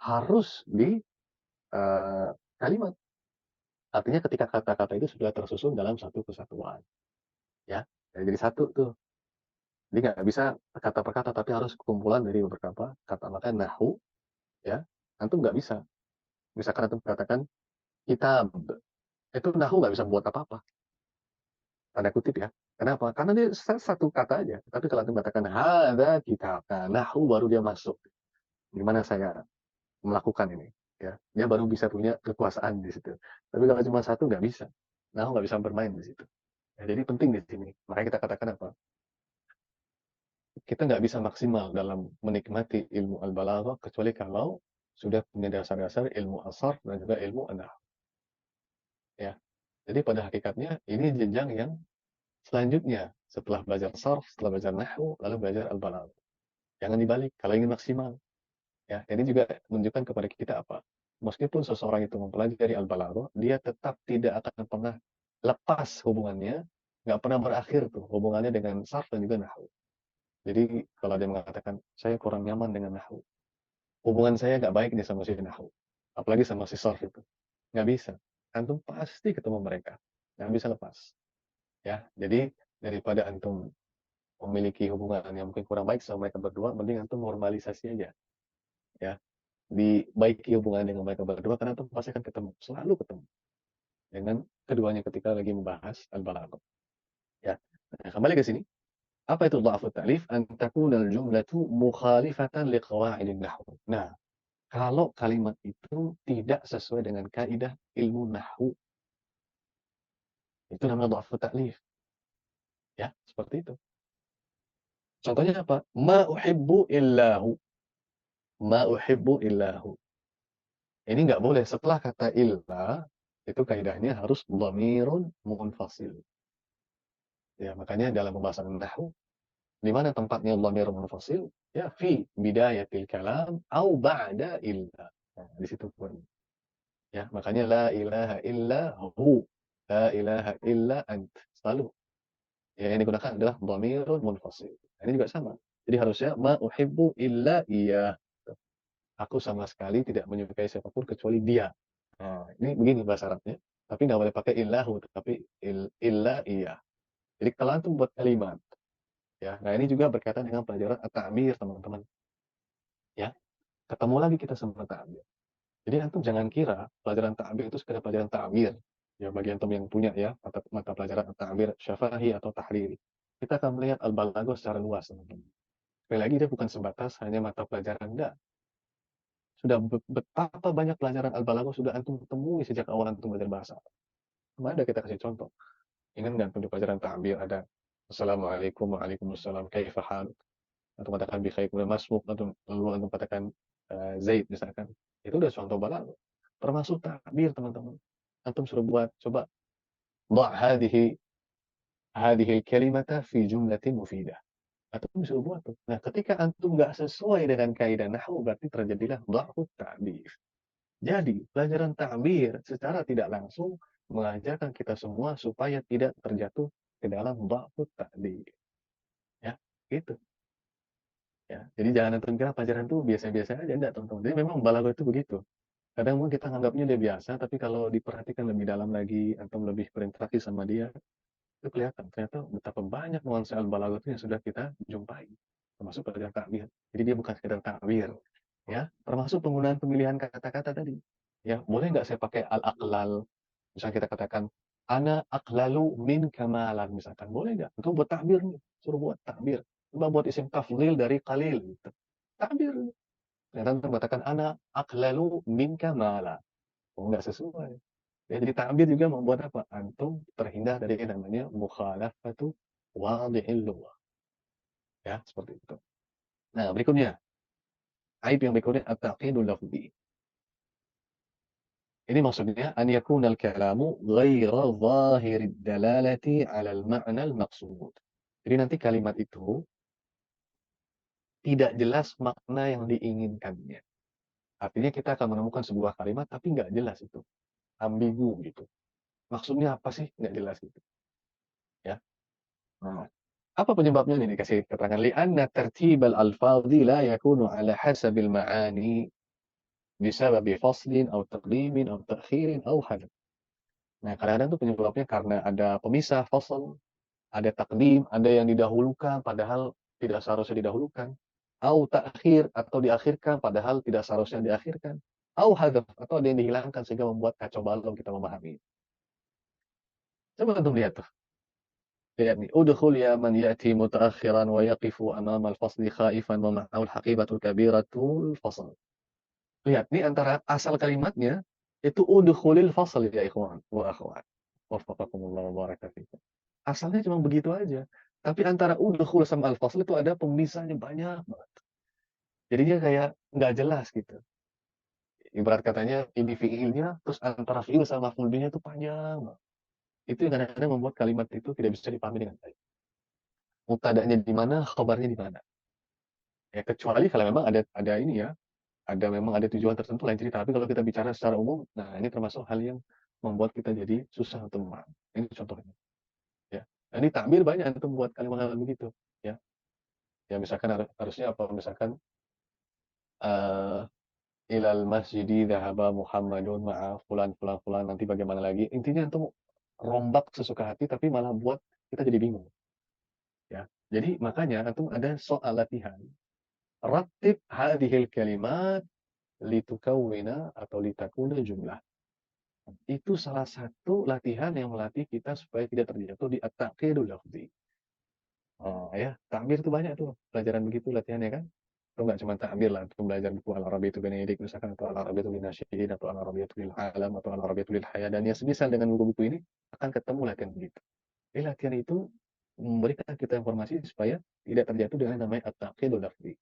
harus di kalimat. Artinya ketika kata-kata itu sudah tersusun dalam satu kesatuan. Ya, jadi satu tuh. Jadi nggak bisa kata per kata, tapi harus kumpulan dari beberapa kata. Maka nahwu, ya, antum nggak bisa. Misalkan antum katakan kitab, itu nahwu nggak bisa buat apa-apa. Tanda kutip ya. Kenapa? Karena dia satu kata aja. Tapi kalau antum katakan hadza kitab, nah, nahwu baru dia masuk. Gimana saya melakukan ini? Ya, dia baru bisa punya kekuasaan di situ. Tapi kalau cuma satu nggak bisa. Nahwu nggak bisa bermain di situ. Ya, jadi penting di sini. Makanya kita katakan apa? kita nggak bisa maksimal dalam menikmati ilmu al-balaghah kecuali kalau sudah punya dasar-dasar ilmu as-sarf dan juga ilmu an-nahwu. Ya. Jadi pada hakikatnya ini jenjang yang selanjutnya setelah belajar sarf, setelah belajar nahwu, lalu belajar al-balaghah. Jangan dibalik kalau ingin maksimal. Ya, ini juga menunjukkan kepada kita apa? Meskipun seseorang itu mempelajari al-balaghah, dia tetap tidak akan pernah lepas hubungannya, nggak pernah berakhir tuh hubungannya dengan sarf dan juga nahwu. Jadi kalau dia mengatakan saya kurang nyaman dengan nahwu, hubungan saya nggak baik nih sama si nahwu, apalagi sama si sarf itu, nggak bisa. Antum pasti ketemu mereka, nggak bisa lepas. Ya, jadi daripada antum memiliki hubungan yang mungkin kurang baik sama mereka berdua, mending antum normalisasi aja. Ya, dibaiki hubungan dengan mereka berdua, karena antum pasti akan ketemu, selalu ketemu dengan keduanya ketika lagi membahas al-balaghah. Ya, nah, kembali ke sini. Apa itu dha'fu ta'lif? An takuna al-jumlatu mukhalifatan liqawa'idin nahwu. Nah, kalau kalimat itu tidak sesuai dengan kaidah ilmu nahwu, itu namanya dha'fu ta'lif. Ya, seperti itu. Contohnya apa? Ma uhibbu illahu. Ma uhibbu illahu. Ini nggak boleh setelah kata illa, itu kaidahnya harus dhamirun munfasil. Ya, makanya dalam pembahasan nahwu, di mana tempatnya dhamir munfasil? Ya, fi bidayatil kalam au ba'da illa. Nah, di situ pun. Ya, makanya la ilaha illa hu. La ilaha illa ant. Selalu. Ya, yang digunakan adalah dhamirun munfasil. Ini juga sama. Jadi harusnya ma uhibbu illa iya. Aku sama sekali tidak menyukai siapapun kecuali dia. Nah, ini begini bahasa Arabnya. Tapi nggak boleh pakai illahu, tapi illa iya. Jadi kalau antum buat kalimat, ya, nah ini juga berkaitan dengan pelajaran at-ta'bir, teman-teman. Ya, ketemu lagi kita sama ta'bir. Jadi antum jangan kira pelajaran ta'bir itu sekedar pelajaran ta'bir. Ya, bagi antum yang punya ya mata pelajaran at-ta'bir syafahi atau tahriri. Kita akan melihat al-balaghah secara luas, teman-teman. Sekali lagi dia bukan sebatas hanya mata pelajaran, enggak. Sudah betapa banyak pelajaran al-balaghah sudah antum temui sejak awal antum belajar bahasa. Kemarin ada kita kasih contoh. Ingat nggak untuk pelajaran ta'bir ada Assalamualaikum, waalaikumsalam, kaifa hal? Atau katakan bi khair, kemudian masmuk, atau lalu antum katakan Zaid misalkan. Itu udah contoh balaghah. Termasuk ta'bir, teman-teman. Antum suruh buat, coba dha' hadhihi kalimata fi jumlatin mufidah. Antum suruh buat tuh. Nah, ketika antum nggak sesuai dengan kaidah nahwu, berarti terjadilah dha'fu ta'bir. Jadi, pelajaran ta'bir secara tidak langsung mengajarkan kita semua supaya tidak terjatuh ke dalam dha'fu ta'bir. Ya, gitu. Ya, jadi jangan antum kira pelajaran itu biasa-biasa aja, enggak, teman-teman. Jadi memang balaghah itu begitu. Kadang mungkin kita anggapnya dia biasa, tapi kalau diperhatikan lebih dalam lagi, antum lebih berinteraksi sama dia, itu kelihatan ternyata betapa banyak nuansa al-balaghah itu yang sudah kita jumpai, termasuk pelajaran ta'bir. Jadi dia bukan sekedar ta'bir, ya, termasuk penggunaan pemilihan kata-kata tadi. Ya, boleh nggak saya pakai al-aqlal? Misalnya kita katakan ana aqlalu min kamalan misalkan, boleh nggak? Itu buat ta'bir nih, suruh buat ta'bir. Coba buat isim tafdhil dari qalil gitu. Ta'bir. Ternyata antum katakan ana aqlalu min kamala. Oh, nggak sesuai. Ya, jadi ta'bir juga membuat apa? Antum terhindar dari yang namanya mukhalafatu wadhi'il lughah. Ya, seperti itu. Nah, berikutnya. Aib yang berikutnya at-taqidul lafzi. Ini maksudnya an yakuna al-kalamu ghaira zahirid dalalati 'ala al-ma'na al-maqsud. Jadi nanti kalimat itu tidak jelas makna yang diinginkannya. Artinya kita akan menemukan sebuah kalimat tapi nggak jelas itu. Ambigu gitu. Maksudnya apa sih? Nggak jelas gitu. Ya. Nah, apa penyebabnya ini dikasih keterangan li'anna tartibal alfadhi la yakunu ala hasabil ma'ani bisababi faslin atau taqdimin atau ta'khirin atau hadab. Nah, kadang-kadang itu penyebabnya karena ada pemisah, fasl, ada takdim, ada yang didahulukan padahal tidak seharusnya didahulukan, atau ta'khir atau diakhirkan padahal tidak seharusnya diakhirkan, atau hadaf atau ada yang dihilangkan sehingga membuat kacau balau kita memahami. Coba antum lihat tuh. Lihat nih, udkhul ya man ya'ti mutaakhiran wa yaqifu amama al-fasli khaifan wa ma'ahu al-haqibatul kabiratul fasl. Lihat nih antara asal kalimatnya itu udkhulil fasl ya ikhwan wa akhwat. Waffaqakumullah wa baraka fikum. Asalnya cuma begitu aja. Tapi antara udkhul sama al-fasl itu ada pemisahnya banyak banget. Jadinya kayak nggak jelas gitu. Ibarat katanya ini fiilnya, terus antara fiil sama maf'ul bihnya itu panjang banget. Itu yang kadang-kadang membuat kalimat itu tidak bisa dipahami dengan baik. Mubtada'nya di mana, khabarnya di mana. Ya kecuali kalau memang ada ini ya, memang ada tujuan tertentu lain cerita. Tapi kalau kita bicara secara umum, nah ini termasuk hal yang membuat kita jadi susah untuk memahami. Ini contohnya. Ya. Nah, ini takbir banyak untuk membuat kalimat begitu. Ya. Ya misalkan harusnya apa? Misalkan ilal masjidi dhahaba Muhammadun ma'a fulan fulan fulan, nanti bagaimana lagi. Intinya itu rombak sesuka hati tapi malah buat kita jadi bingung. Ya. Jadi makanya antum ada soal latihan. Rattib hadhil kalimat litukawwina atau litakuna jumlah. Itu salah satu latihan yang melatih kita supaya tidak terjatuh di at-taqidul lafzi. Oh, ya, takbir itu banyak tuh pelajaran begitu latihannya kan. Itu nggak cuma takbir lah, itu belajar buku Al-Arabiyyatu Benedik misalkan, atau Al-Arabiyyatu Linasyidin, atau Al-Arabiyyatu Lil Alam, atau Al-Arabiyyatu Lil Haya, dan yang semisal dengan buku-buku ini akan ketemu latihan begitu. Jadi latihan itu memberikan kita informasi supaya tidak terjatuh dengan namanya at-taqidul lafzi.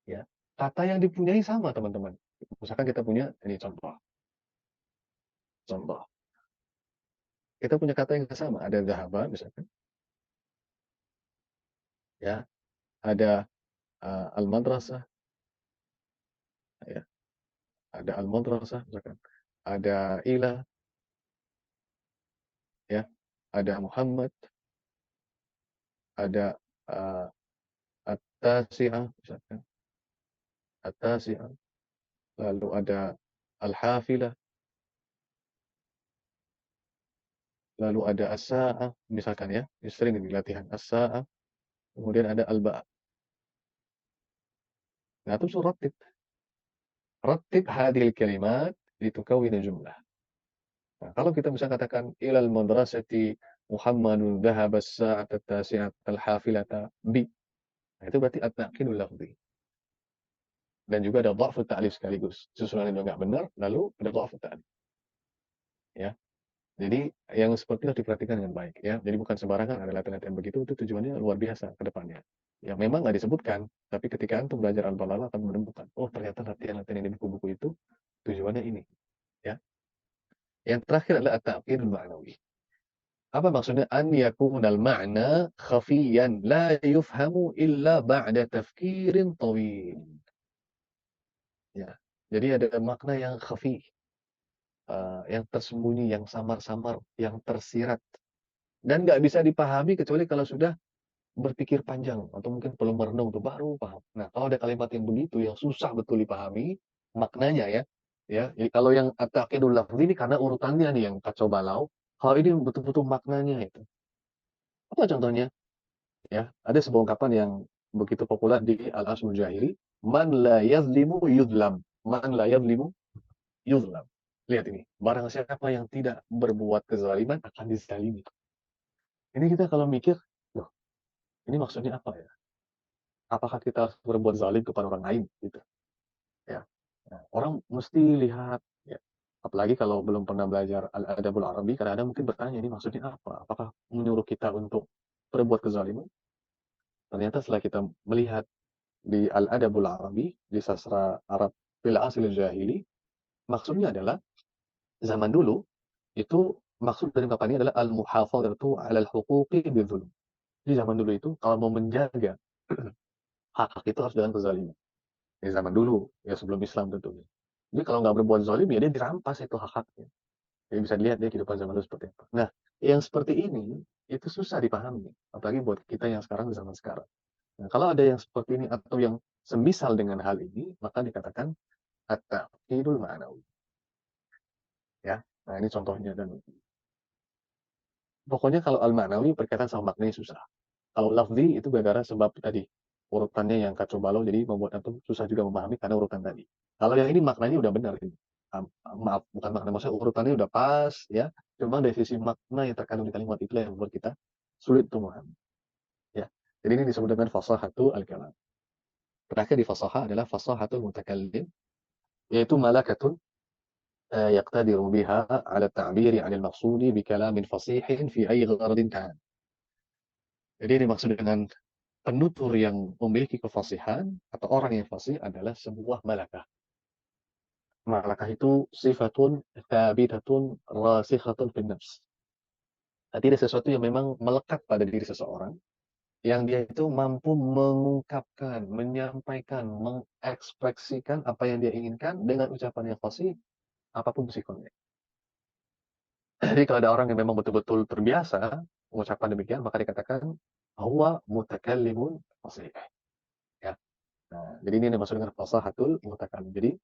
Ya, kata yang dipunyai sama teman-teman. Misalkan kita punya ini contoh. Kita punya kata yang sama, ada dhahaba misalkan. Ya, ada al-madrasah. Ya, ada al-madrasah misalkan. Ada ila, ya, ada Muhammad, ada at-tasi'ah misalkan. At-tasi'ah. Lalu ada al-hafilah. Lalu ada as-sa'ah misalkan ya. Ini sering di latihan as-sa'ah. Kemudian ada al-ba'. Nah, itu rattib. Rattib hadhil kalimat litukawwina jumlah. Nah, kalau kita bisa katakan ilal madrasati Muhammadun dhahaba as-sa'ata at-tasi'ata al-hafilata bi. Nah, itu berarti at-taqidul lafzi. Dan juga ada dha'fu ta'lif sekaligus. Susunan itu enggak benar, lalu ada dha'fu ta'lif. Ya. Jadi yang seperti itu harus diperhatikan dengan baik ya. Jadi bukan sembarangan ada latihan-latihan begitu, itu tujuannya luar biasa ke depannya. Ya memang nggak disebutkan, tapi ketika antum belajar al-balaghah akan menemukan, oh ternyata latihan-latihan yang di buku-buku itu tujuannya ini. Ya. Yang terakhir adalah at-ta'qidul ma'nawi. Apa maksudnya? An yakunal ma'na khafiyan la yufhamu illa ba'da tafkirin tawil. Ya. Jadi ada makna yang khafi, yang tersembunyi, yang samar-samar, yang tersirat. Dan nggak bisa dipahami kecuali kalau sudah berpikir panjang, atau mungkin perlu merenung tuh baru paham. Nah, kalau ada kalimat yang begitu, yang susah betul dipahami, maknanya ya. Jadi kalau yang at-taqidul lafzi ini karena urutannya nih yang kacau balau, kalau ini betul-betul maknanya itu. Apa contohnya? Ya, ada sebuah ungkapan yang begitu populer di al-asmul jahili, man la yazlimu yudlam. Man la yazlimu yudlam. Lihat ini, barang siapa yang tidak berbuat kezaliman akan dizalimi. Ini kita kalau mikir, loh, ini maksudnya apa ya? Apakah kita harus berbuat zalim kepada orang lain gitu? Ya. Nah, orang mesti lihat ya. Apalagi kalau belum pernah belajar al-adabul arabi, kadang-kadang mungkin bertanya ini maksudnya apa? Apakah menyuruh kita untuk berbuat kezaliman? Ternyata setelah kita melihat di al-adabul arabi, di sastra Arab fil asl jahili, maksudnya adalah zaman dulu itu maksud dari ungkapan ini adalah al-muhafadzatu 'ala al-huquqi bidzulm. Di zaman dulu itu kalau mau menjaga hak-hak itu harus dengan kezaliman. Di zaman dulu, ya sebelum Islam tentunya. Jadi kalau nggak berbuat zalim ya dia dirampas itu hak-haknya. Jadi bisa dilihat dia kehidupan zaman dulu seperti apa. Nah, yang seperti ini itu susah dipahami, apalagi buat kita yang sekarang di zaman sekarang. Nah, kalau ada yang seperti ini atau yang semisal dengan hal ini, maka dikatakan at-taqidul ma'nawi. Ya. Nah, ini contohnya dan pokoknya kalau al-ma'nawi berkaitan sama maknanya susah. Kalau lafzi itu gara-gara sebab tadi urutannya yang kacau balau jadi membuat antum susah juga memahami karena urutan tadi. Kalau yang ini maknanya udah benar ini. Maaf, bukan makna, maksudnya urutannya udah pas ya. Cuma dari sisi makna yang terkandung di kalimat itulah yang membuat kita sulit untuk memahami. Ya. Jadi ini disebut dengan fasahatul al-kalam. Terakhir di fasahah adalah fasahatul mutakallim, yaitu malakatun يقتدر بها على التعبير عن المقصود بكلام فصيح في أي غرض كان. Jadi yang dimaksud dengan penutur yang memiliki kefasihan atau orang yang fasih adalah sebuah malakah. Malakah itu sifatun thabitatun rasikhatun fin nafs. Artinya ada sesuatu yang memang melekat pada diri seseorang, yang dia itu mampu mengungkapkan, menyampaikan, mengekspresikan apa yang dia inginkan dengan ucapan yang fasih, apapun sifatnya. Jadi kalau ada orang yang memang betul-betul terbiasa mengucapkan demikian, maka dikatakan huwa mutakallimun fasih. Ya. Nah, jadi ini dimaksud dengan fasahatul mutakallim. Jadi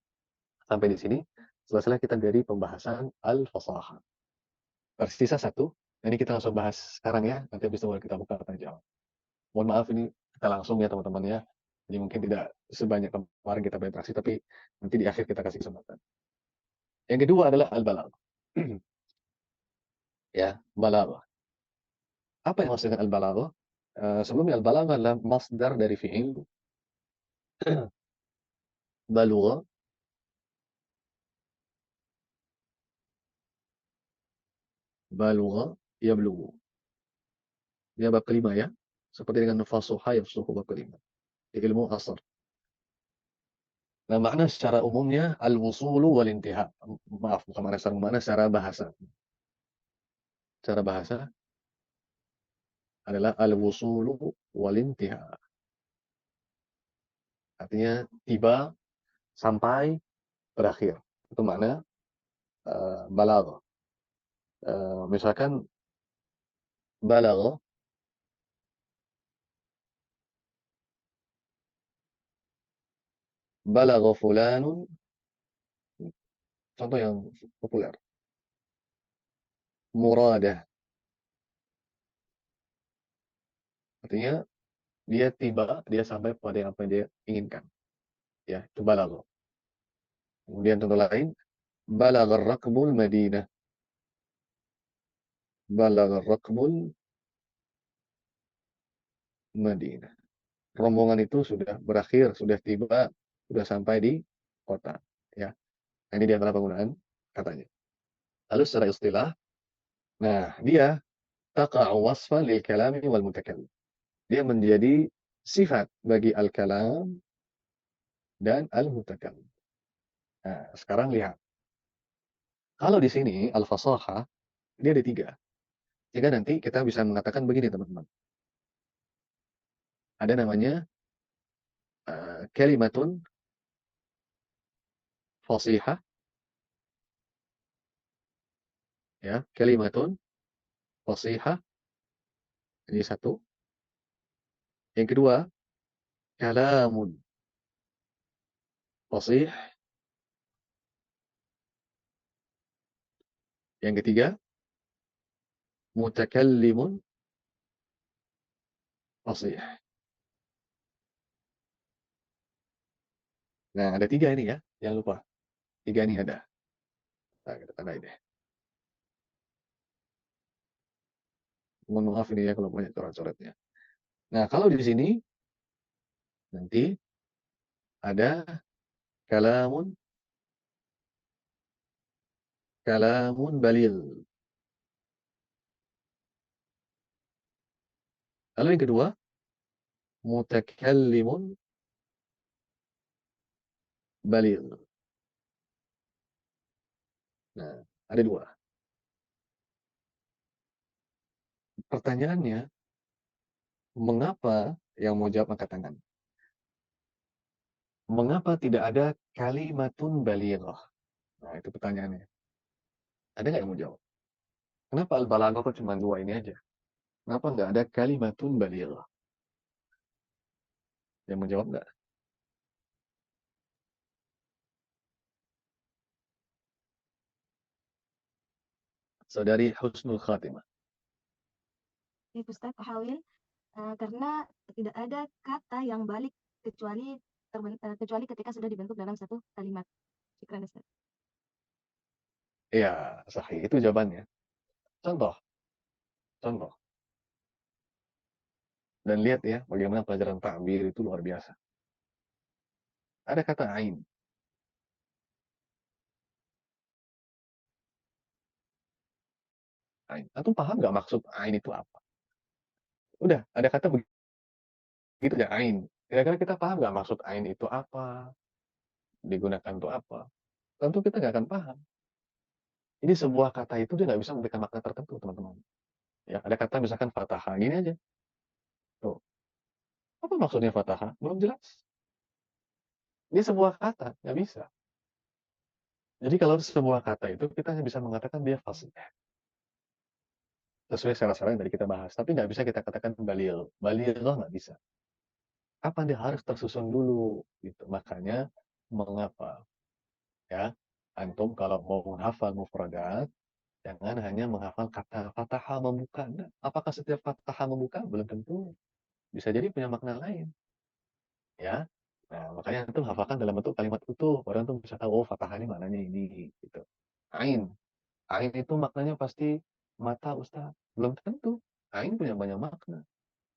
sampai di sini selesai kita dari pembahasan al-fasahah. Tersisa satu, ini kita langsung bahas sekarang ya, nanti habis itu baru kita buka tanya jawab. Mohon maaf ini kita langsung ya teman-teman ya. Jadi mungkin tidak sebanyak kemarin kita berinteraksi, tapi nanti di akhir kita kasih kesempatan. Yang kedua adalah al-balagh. Ya, balagh. Apa yang maksud dengan al-balagh? Sebelumnya al-balagh adalah masdar dari fi'il balugha. Balugha yablughu. Ini bab kelima ya. Seperti dengan fasuha yafsuhu bab kelima. Di ilmu asar. Nah, makna secara umumnya al-wusulu wal intiha. Maaf, bukan makna secara bahasa. Secara bahasa adalah al-wusulu wal intiha. Artinya tiba, sampai, berakhir. Itu makna balagh. Misalkan balagh fulanun, contoh yang populer. Muradah. Artinya dia tiba, dia sampai pada apa yang dia inginkan. Ya, itu balagh. Kemudian contoh lain, balagha ar-rakbul Madinah. Balagha ar-rakbul Madinah. Rombongan itu sudah berakhir, sudah tiba, sudah sampai di kota. Ya, nah, ini di antara penggunaan katanya. Lalu secara istilah, nah dia taqa'u wasfan lil kalami wal mutakallim. Dia menjadi sifat bagi al-kalam dan al-mutakallim. Nah, sekarang lihat. Kalau di sini al-fasahah, dia ada tiga. Sehingga nanti kita bisa mengatakan begini teman-teman. Ada namanya kalimatun fasihah. Ya, kalimatun fasihah. Ini satu. Yang kedua, kalamun fasih. Yang ketiga, mutakallimun fasih. Nah, ada tiga ini ya. Jangan lupa. Tiga ini ada. Nah, kita tandai deh. Mohon maaf ini ya kalau banyak coret-coretnya. Nah, kalau di sini nanti ada kalamun balil. Lalu yang kedua, mutakallimun balil. Nah, ada dua. Pertanyaannya, mengapa yang mau jawab angkat tangan? Mengapa tidak ada kalimatun balighah? Nah, itu pertanyaannya. Ada nggak yang mau jawab? Kenapa al-balaghah kok cuma dua ini aja? Kenapa nggak ada kalimatun balighah? Yang mau jawab nggak? Saudari Husnul Khatimah. Ya, Ustaz, Hawil, karena tidak ada kata yang balik kecuali ketika sudah dibentuk dalam satu kalimat. Syukran, Ustaz. Ya, sahih. Itu jawabannya. Contoh. Dan lihat ya, bagaimana pelajaran ta'bir itu luar biasa. Ada kata ain. Ain. Antum paham nggak maksud ain itu apa? Udah, ada kata begitu aja, ain. Kira-kira kita paham nggak maksud ain itu apa? Digunakan untuk apa? Tentu kita nggak akan paham. Jadi sebuah kata itu dia nggak bisa memberikan makna tertentu, teman-teman. Ya, ada kata misalkan fathah, gini aja. Tuh, apa maksudnya fathah? Belum jelas. Ini sebuah kata, nggak bisa. Jadi kalau sebuah kata itu kita hanya bisa mengatakan dia fasih. Sesuai syarat-syarat yang tadi kita bahas. Tapi nggak bisa kita katakan balil. Balil nggak bisa. Apa dia harus tersusun dulu? Gitu. Makanya mengapa? Ya, antum kalau mau menghafal mufradat, jangan hanya menghafal kata fathah membuka. Nah, apakah setiap fathah membuka? Belum tentu. Bisa jadi punya makna lain. Ya, nah, makanya antum hafalkan dalam bentuk kalimat utuh. Baru antum bisa tahu, oh fathah ini maknanya ini. Gitu. Ain. Ain itu maknanya pasti mata, Ustaz. Belum tentu. Ain punya banyak makna.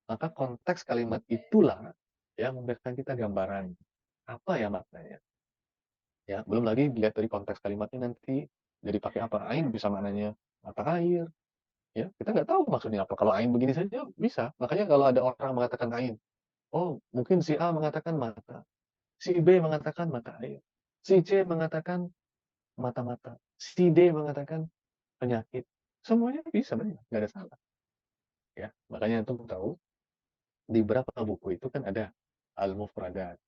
Maka konteks kalimat itulah yang memberikan kita gambaran. Apa ya maknanya? Ya, belum lagi dilihat dari konteks kalimatnya nanti jadi pakai apa. Ain bisa maknanya mata air. Ya, kita nggak tahu maksudnya apa. Kalau ain begini saja bisa. Makanya kalau ada orang mengatakan ain, oh mungkin si A mengatakan mata, si B mengatakan mata air, si C mengatakan mata-mata, si D mengatakan penyakit. Semuanya bisa, benar, nggak ada salah. Ya, makanya antum tahu di beberapa buku itu kan ada al-mufradat,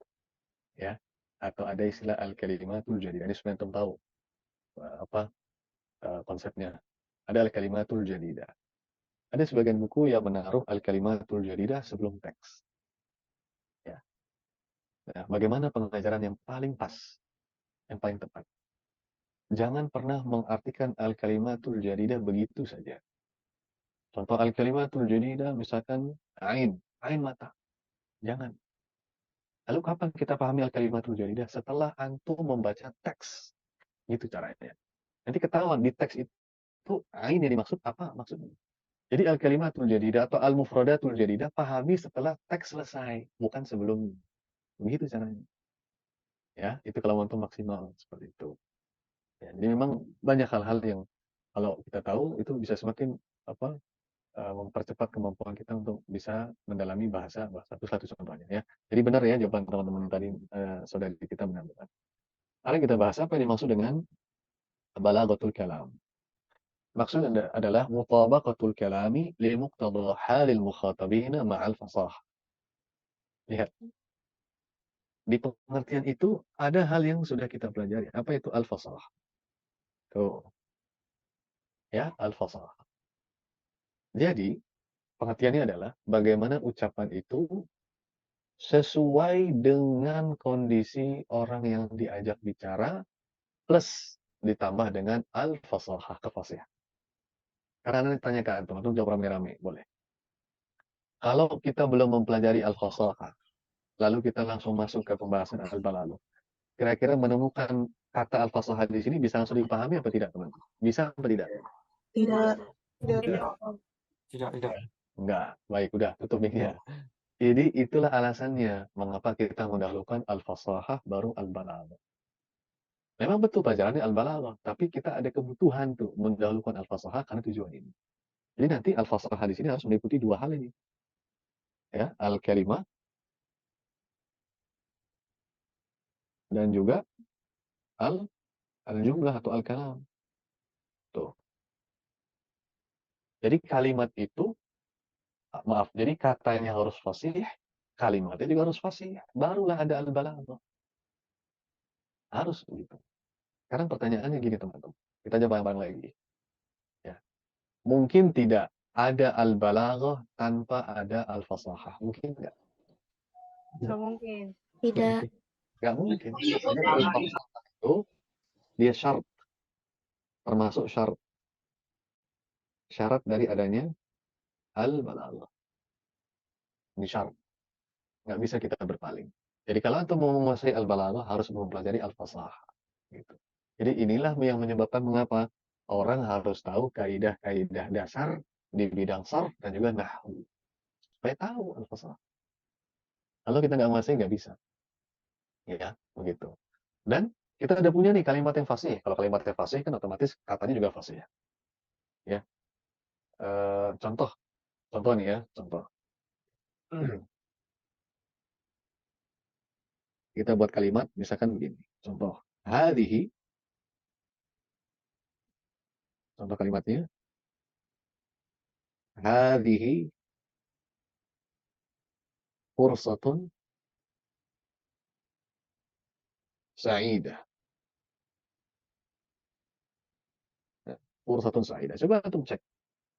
ya, atau ada istilah al-kalimatul jadidah. Ini supaya antum tahu apa konsepnya. Ada al-kalimatul jadidah. Ada sebagian buku yang menaruh al-kalimatul jadidah sebelum teks. Ya. Nah, bagaimana pengajaran yang paling pas, yang paling tepat? Jangan pernah mengartikan al-kalimatul jadidah begitu saja. Contoh al-kalimatul jadidah misalkan ain mata. Jangan. Lalu kapan kita pahami al-kalimatul jadidah? Setelah antum membaca teks. Gitu caranya. Nanti ketahuan di teks itu ain yang dimaksud apa maksudnya. Jadi al-kalimatul jadidah atau al-mufradatul jadidah pahami setelah teks selesai, bukan sebelumnya. Begitu caranya. Ya, itu kalau antum maksimal seperti itu. Ya, jadi memang banyak hal-hal yang kalau kita tahu itu bisa semakin mempercepat kemampuan kita untuk bisa mendalami bahasa satu contohnya ya. Jadi benar ya jawaban teman-teman tadi saudari kita benar. Sekarang kita bahas apa yang dimaksud dengan balaghatul kalam. Maksudnya adalah mutabaqatul kalami li muqtada halil mukhatabina ma'al fasah. Lihat. Di pengertian itu ada hal yang sudah kita pelajari. Apa itu al-fasah? Tuh. Ya, al-fasah. Jadi, pengertiannya adalah bagaimana ucapan itu sesuai dengan kondisi orang yang diajak bicara plus ditambah dengan al-fasahah, kefasihan. Karena nanti tanya ke antum, jawab rame-rame, boleh. Kalau kita belum mempelajari al-fasahah, lalu kita langsung masuk ke pembahasan al-balaghah. Kira-kira menemukan kata al-fasahah di sini bisa langsung dipahami apa tidak, teman-teman? Bisa apa tidak? Tidak. Enggak. Baik, udah tutup mic-nya. Jadi itulah alasannya mengapa kita mendahulukan al-fasahah baru al-balaghah. Memang betul pelajarannya al-balaghah, tapi kita ada kebutuhan tuh mendahulukan al-fasahah karena tujuan ini. Jadi nanti al-fasahah di sini harus meliputi dua hal ini. Ya, al-kalimah dan juga al-jumlah atau al-kalam. Tuh. Jadi kalimat itu jadi katanya harus fasih, kalimatnya juga harus fasih. Barulah ada al-balaghah. Harus begitu. Sekarang pertanyaannya gini teman-teman. Kita jawab bareng-bareng lagi. Ya. Mungkin tidak ada al-balaghah tanpa ada al-fasahah. Mungkin nggak? Nggak mungkin. Tidak. Nggak mungkin. Karena al-fasahah itu dia syarat. Termasuk syarat dari adanya al-balaghah. Ini syarat. Nggak bisa kita berpaling. Jadi kalau antum mau menguasai al-balaghah harus mempelajari al-fasahah. Gitu. Jadi inilah yang menyebabkan mengapa orang harus tahu kaidah-kaidah dasar di bidang sarf dan juga nahwu. Supaya tahu al-fasahah. Kalau kita nggak menguasai nggak bisa. Ya, begitu. Dan kita ada punya nih kalimat yang fasih. Kalau kalimat yang fasih kan otomatis katanya juga fasih. Ya. Contoh nih ya, contoh. Kita buat kalimat misalkan begini. Contoh, hadhihi, contoh kalimatnya, hadhihi fursatun sa'idah. Fursatun sa'idah. Coba antum cek.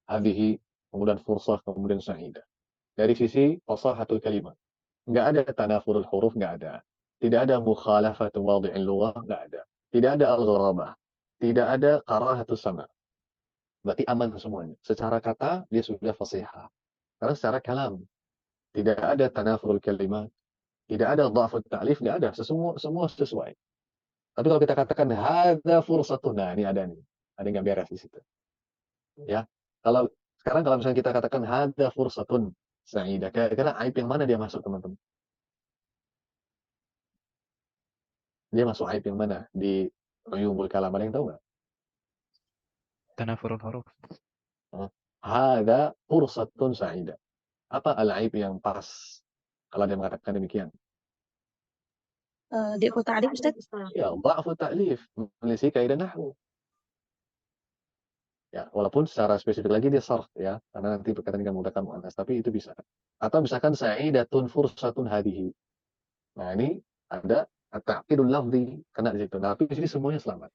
Hadhihi, kemudian fursah, kemudian sa'idah. Dari sisi fasahatul kalimat. Nggak ada tanafurul huruf, nggak ada. Tidak ada mukhalafatu wadhi'il lughah, nggak ada. Tidak ada al-gharabah. Tidak ada karahatus sama. Berarti aman semuanya. Secara kata, dia sudah fasihah. Karena secara kalam, tidak ada tanafurul kalimat, tidak ada dha'fut ta'lif, nggak ada. Semua sesuai. Tapi kalau kita katakan hadza fursatun, nah ini ada nih. Ada yang nggak beres di situ. Ya. Sekarang kalau misalnya kita katakan hadza fursatun sa'idah, kira-kira aib yang mana dia masuk, teman-teman? Dia masuk aib yang mana di uyumul kalam? Ada yang tahu nggak? Tanafurul huruf. Hadza fursatun sa'idah. Apa al-aib yang pas kalau dia mengatakan demikian? Dha'fu ta'lif, Ustaz. Ya, dha'fu ta'lif, menyelesaikan kaidah nahwu. Ya, walaupun secara spesifik lagi dia sarf ya, karena nanti berkaitan dengan mudzakkar muannas, tapi itu bisa. Atau misalkan sa'idatun fursatun hadhihi. Nah, ini ada at-ta'qidul lafzi kena di situ. Nah, tapi di sini semuanya selamat.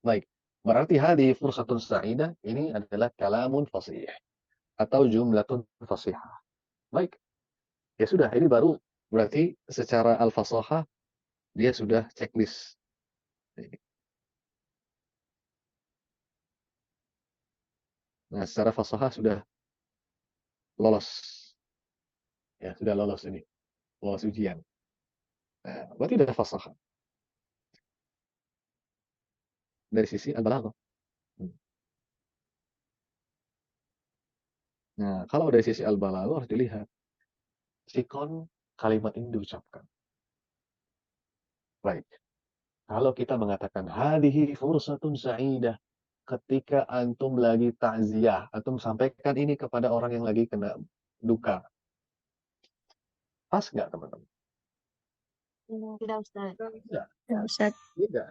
Baik. Berarti hadhihi fursatun sa'idah ini adalah kalamun fasih atau jumlatun fasihah. Baik. Ya sudah, ini baru berarti secara al-fasahah dia sudah checklist. Nah, secara fasahah sudah lolos. Ya, sudah lolos ini. Lolos ujian. Nah, berarti sudah fasahah. Dari sisi al-balaghah. Nah, kalau dari sisi al-balaghah harus dilihat sikon kalimat ini diucapkan. Baik. Kalau kita mengatakan hadhihi fursatun sa'idah, ketika antum lagi takziah, antum sampaikan ini kepada orang yang lagi kena duka. Pas nggak, teman-teman? Tidak, Ustaz. Tidak. Ya, Ustaz. Tidak.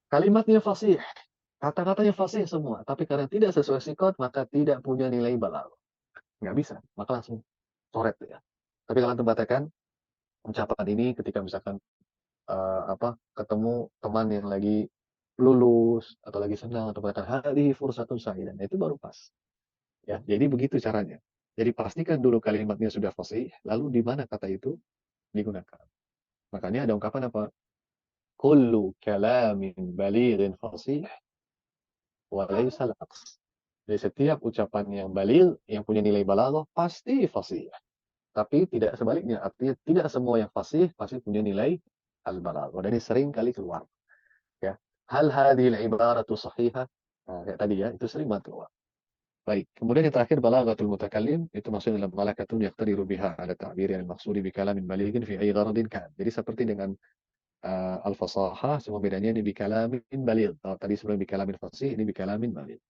Kalimatnya fasih, kata-katanya fasih semua, tapi karena tidak sesuai sikot, maka tidak punya nilai balaghah. Nggak bisa, maka langsung coret ya. Tapi kalau antum katakan ucapan ini ketika misalkan ketemu teman yang lagi lulus atau lagi senang atau katakan hadhihi fursatun sa'idah, itu baru pas. Ya, jadi begitu caranya. Jadi pastikan dulu kalimatnya sudah fasih, lalu di mana kata itu digunakan. Makanya ada ungkapan apa? Kullu kalamin balighin fasih wa laysa al-aqs. Jadi setiap ucapan yang baligh, yang punya nilai balaghah pasti fasih. Tapi tidak sebaliknya, artinya tidak semua yang fasih pasti punya nilai al-balaghah. Dan ini sering kali keluar. Ya. Hal hadhil ibaratu sahihah? Nah, kayak tadi ya, itu sering banget keluar. Baik, kemudian yang terakhir balaghatul mutakallim, itu maksudnya dalam malakatun yaqtadiru biha ala ta'bir yang maksudi bi kalamin balighin fi ayyi gharadin kan. Jadi seperti dengan al-fasahah, cuma bedanya ini bi kalamin baligh. Kalau tadi sebelum bi kalamin fasih, ini bi kalamin baligh.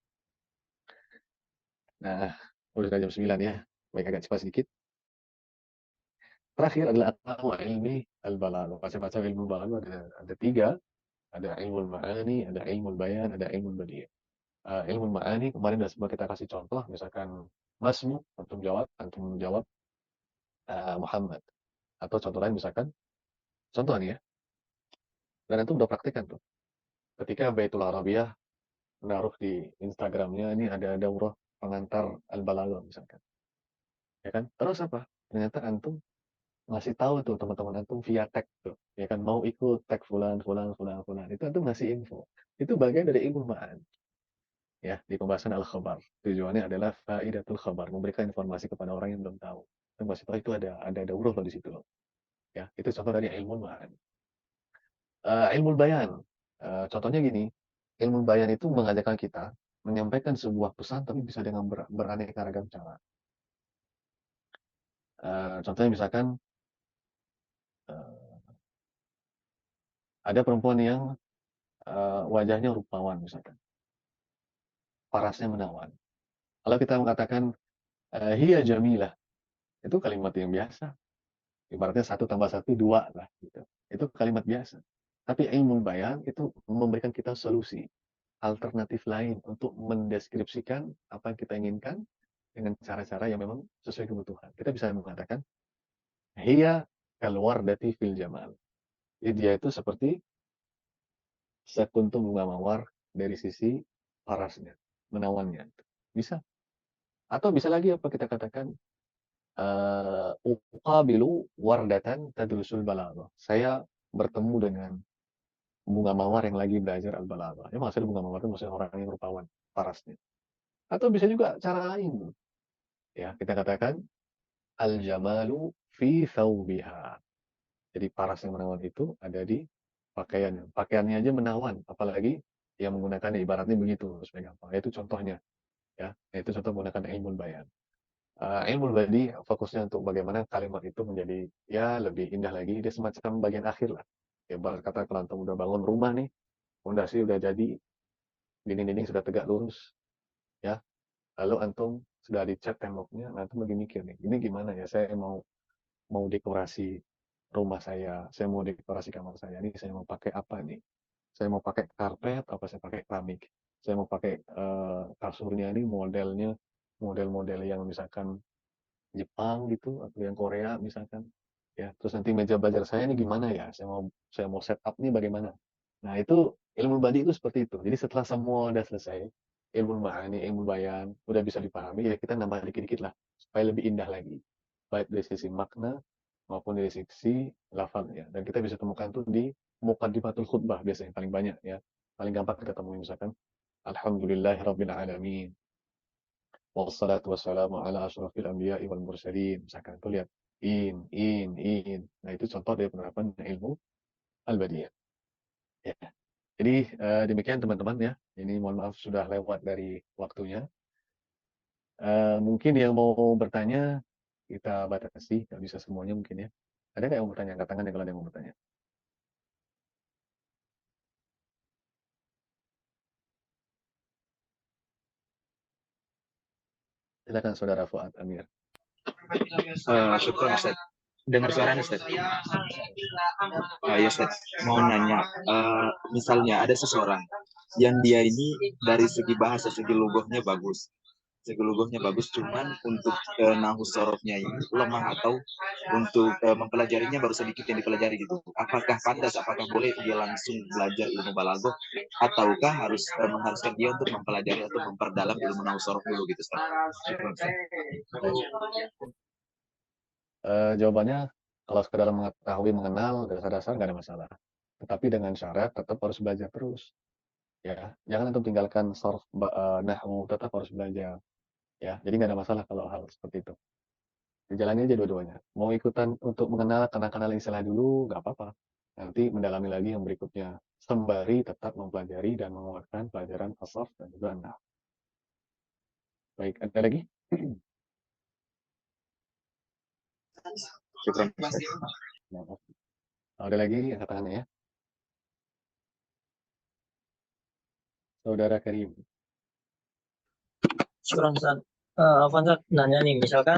Nah, udah jam 9 ya. Baik, agak cepat sedikit. Terakhir adalah aqsamu ilmi al-balaghah. Macam-macam ilmu balaghah ada 3. Ada ilmu ma'ani, ada ilmu bayan, ada ilmu badi'. Ilmu ma'ani kemarin sudah sempat kita kasih contoh, misalkan masmu, antum jawab Muhammad. Atau contoh lain misalkan, contoh nih ya. Dan antum udah praktekkan tuh. Ketika Baitul Arabiyah menaruh di Instagramnya, ini ada daurah pengantar al-balaghah misalkan. Ya kan? Terus apa? Ternyata antum ngasih tahu tuh teman-teman antum via tag tuh, ya kan, mau ikut tag fulan, itu antum ngasih info. Itu bagian dari ilmu ma'an. Ya, di pembahasan al-khabar. Tujuannya adalah faidatul khabar, memberikan informasi kepada orang yang belum tahu. Antum kasih tahu itu ada daurah loh di situ loh. Ya, itu contoh dari ilmu ma'an. Ilmu bayan. Contohnya gini, ilmu bayan itu mengajarkan kita menyampaikan sebuah pesan tapi bisa dengan beraneka ragam cara. Contohnya misalkan ada perempuan yang wajahnya rupawan misalkan, parasnya menawan. Kalau kita mengatakan hiya jamilah, itu kalimat yang biasa. Ibaratnya 1 tambah 1 2 lah gitu. Itu kalimat biasa. Tapi ilmu bayan itu memberikan kita solusi, alternatif lain untuk mendeskripsikan apa yang kita inginkan dengan cara-cara yang memang sesuai kebutuhan. Kita bisa mengatakan, hiya kalwardati fil jamal. Jadi dia itu seperti sekuntum bunga mawar dari sisi parasnya, menawannya. Bisa. Atau bisa lagi apa kita katakan, uqabilu wardatan tadrusul balaghah. Saya bertemu dengan bunga mawar yang lagi belajar al-balaghah. Ya maksudnya bunga mawar itu maksudnya orang yang rupawan, parasnya. Atau bisa juga cara lain. Ya, kita katakan al-jamalu fi thawbiha. Jadi paras yang menawan itu ada di pakaiannya. Pakaiannya aja menawan, apalagi yang menggunakannya ibaratnya begitu supaya gampang. Itu contohnya, ya. Itu contoh menggunakan ilmu bayan. Ilmu badi fokusnya untuk bagaimana kalimat itu menjadi ya lebih indah lagi. Dia semacam bagian akhir lah. Ya, ibarat kata kalau antum udah bangun rumah nih, fondasi udah jadi, dinding-dinding sudah tegak lurus, ya. Lalu antum sudah dicat temboknya, nah antum lagi mikir nih, ini gimana ya? Saya mau dekorasi rumah saya mau dekorasi kamar saya nih, saya mau pakai apa nih? Saya mau pakai karpet, apa saya pakai keramik? Saya mau pakai kasurnya ini modelnya model-model yang misalkan Jepang gitu atau yang Korea misalkan, ya. Terus nanti meja belajar saya ini gimana ya? Saya mau set up nih bagaimana? Nah, itu ilmu badi itu seperti itu. Jadi setelah semua udah selesai, ilmu ma'ani, ilmu bayan udah bisa dipahami, ya kita nambah dikit-dikit lah supaya lebih indah lagi. Baik dari sisi makna maupun dari sisi lafaznya. Dan kita bisa temukan tuh di muqaddimatul khutbah biasanya paling banyak ya. Paling gampang kita temuin misalkan alhamdulillahirabbil alamin. Wassalatu wassalamu ala asyrafil anbiya'i wal mursalin. Misalkan tuh lihat in. Nah, itu contoh dari penerapan ilmu al-badiyah. Ya. Jadi demikian teman-teman ya. Ini mohon maaf sudah lewat dari waktunya. Mungkin yang mau bertanya kita batasi, nggak bisa semuanya mungkin ya. Ada nggak yang mau bertanya? Angkat tangan ya kalau ada yang mau bertanya. Silakan Saudara Fuad Amir. Syukran Ustaz. Dengar suaranya Ustaz? Ya Ustaz, mau nanya, misalnya ada seseorang yang dia ini dari segi bahasa, segi lughahnya bagus, cuman untuk nahwu sorofnya ini lemah, atau untuk mempelajarinya baru sedikit yang dipelajari gitu. Apakah pantas, apakah boleh dia langsung belajar ilmu balaghah, ataukah harus mengharuskan dia untuk mempelajari atau memperdalam ilmu nahwu sorof dulu gitu Ustaz? Syukran, Ustaz. Jawabannya kalau sekedar mengetahui, mengenal dasar-dasar nggak ada masalah. Tetapi dengan syarat tetap harus belajar terus. Ya, jangan antum tinggalkan sorf nahwu, tetap harus belajar. Ya, jadi nggak ada masalah kalau hal seperti itu. Dijalani aja dua-duanya. Mau ikutan untuk mengenal kenal istilah dulu, nggak apa-apa. Nanti mendalami lagi yang berikutnya. Sembari tetap mempelajari dan menguatkan pelajaran as-sarf dan juga nahwu. Baik, ada lagi? Syukran. Ada lagi angkat tangannya ya. Saudara Karim. Syukran Ustaz. Ustaz nanya nih, misalkan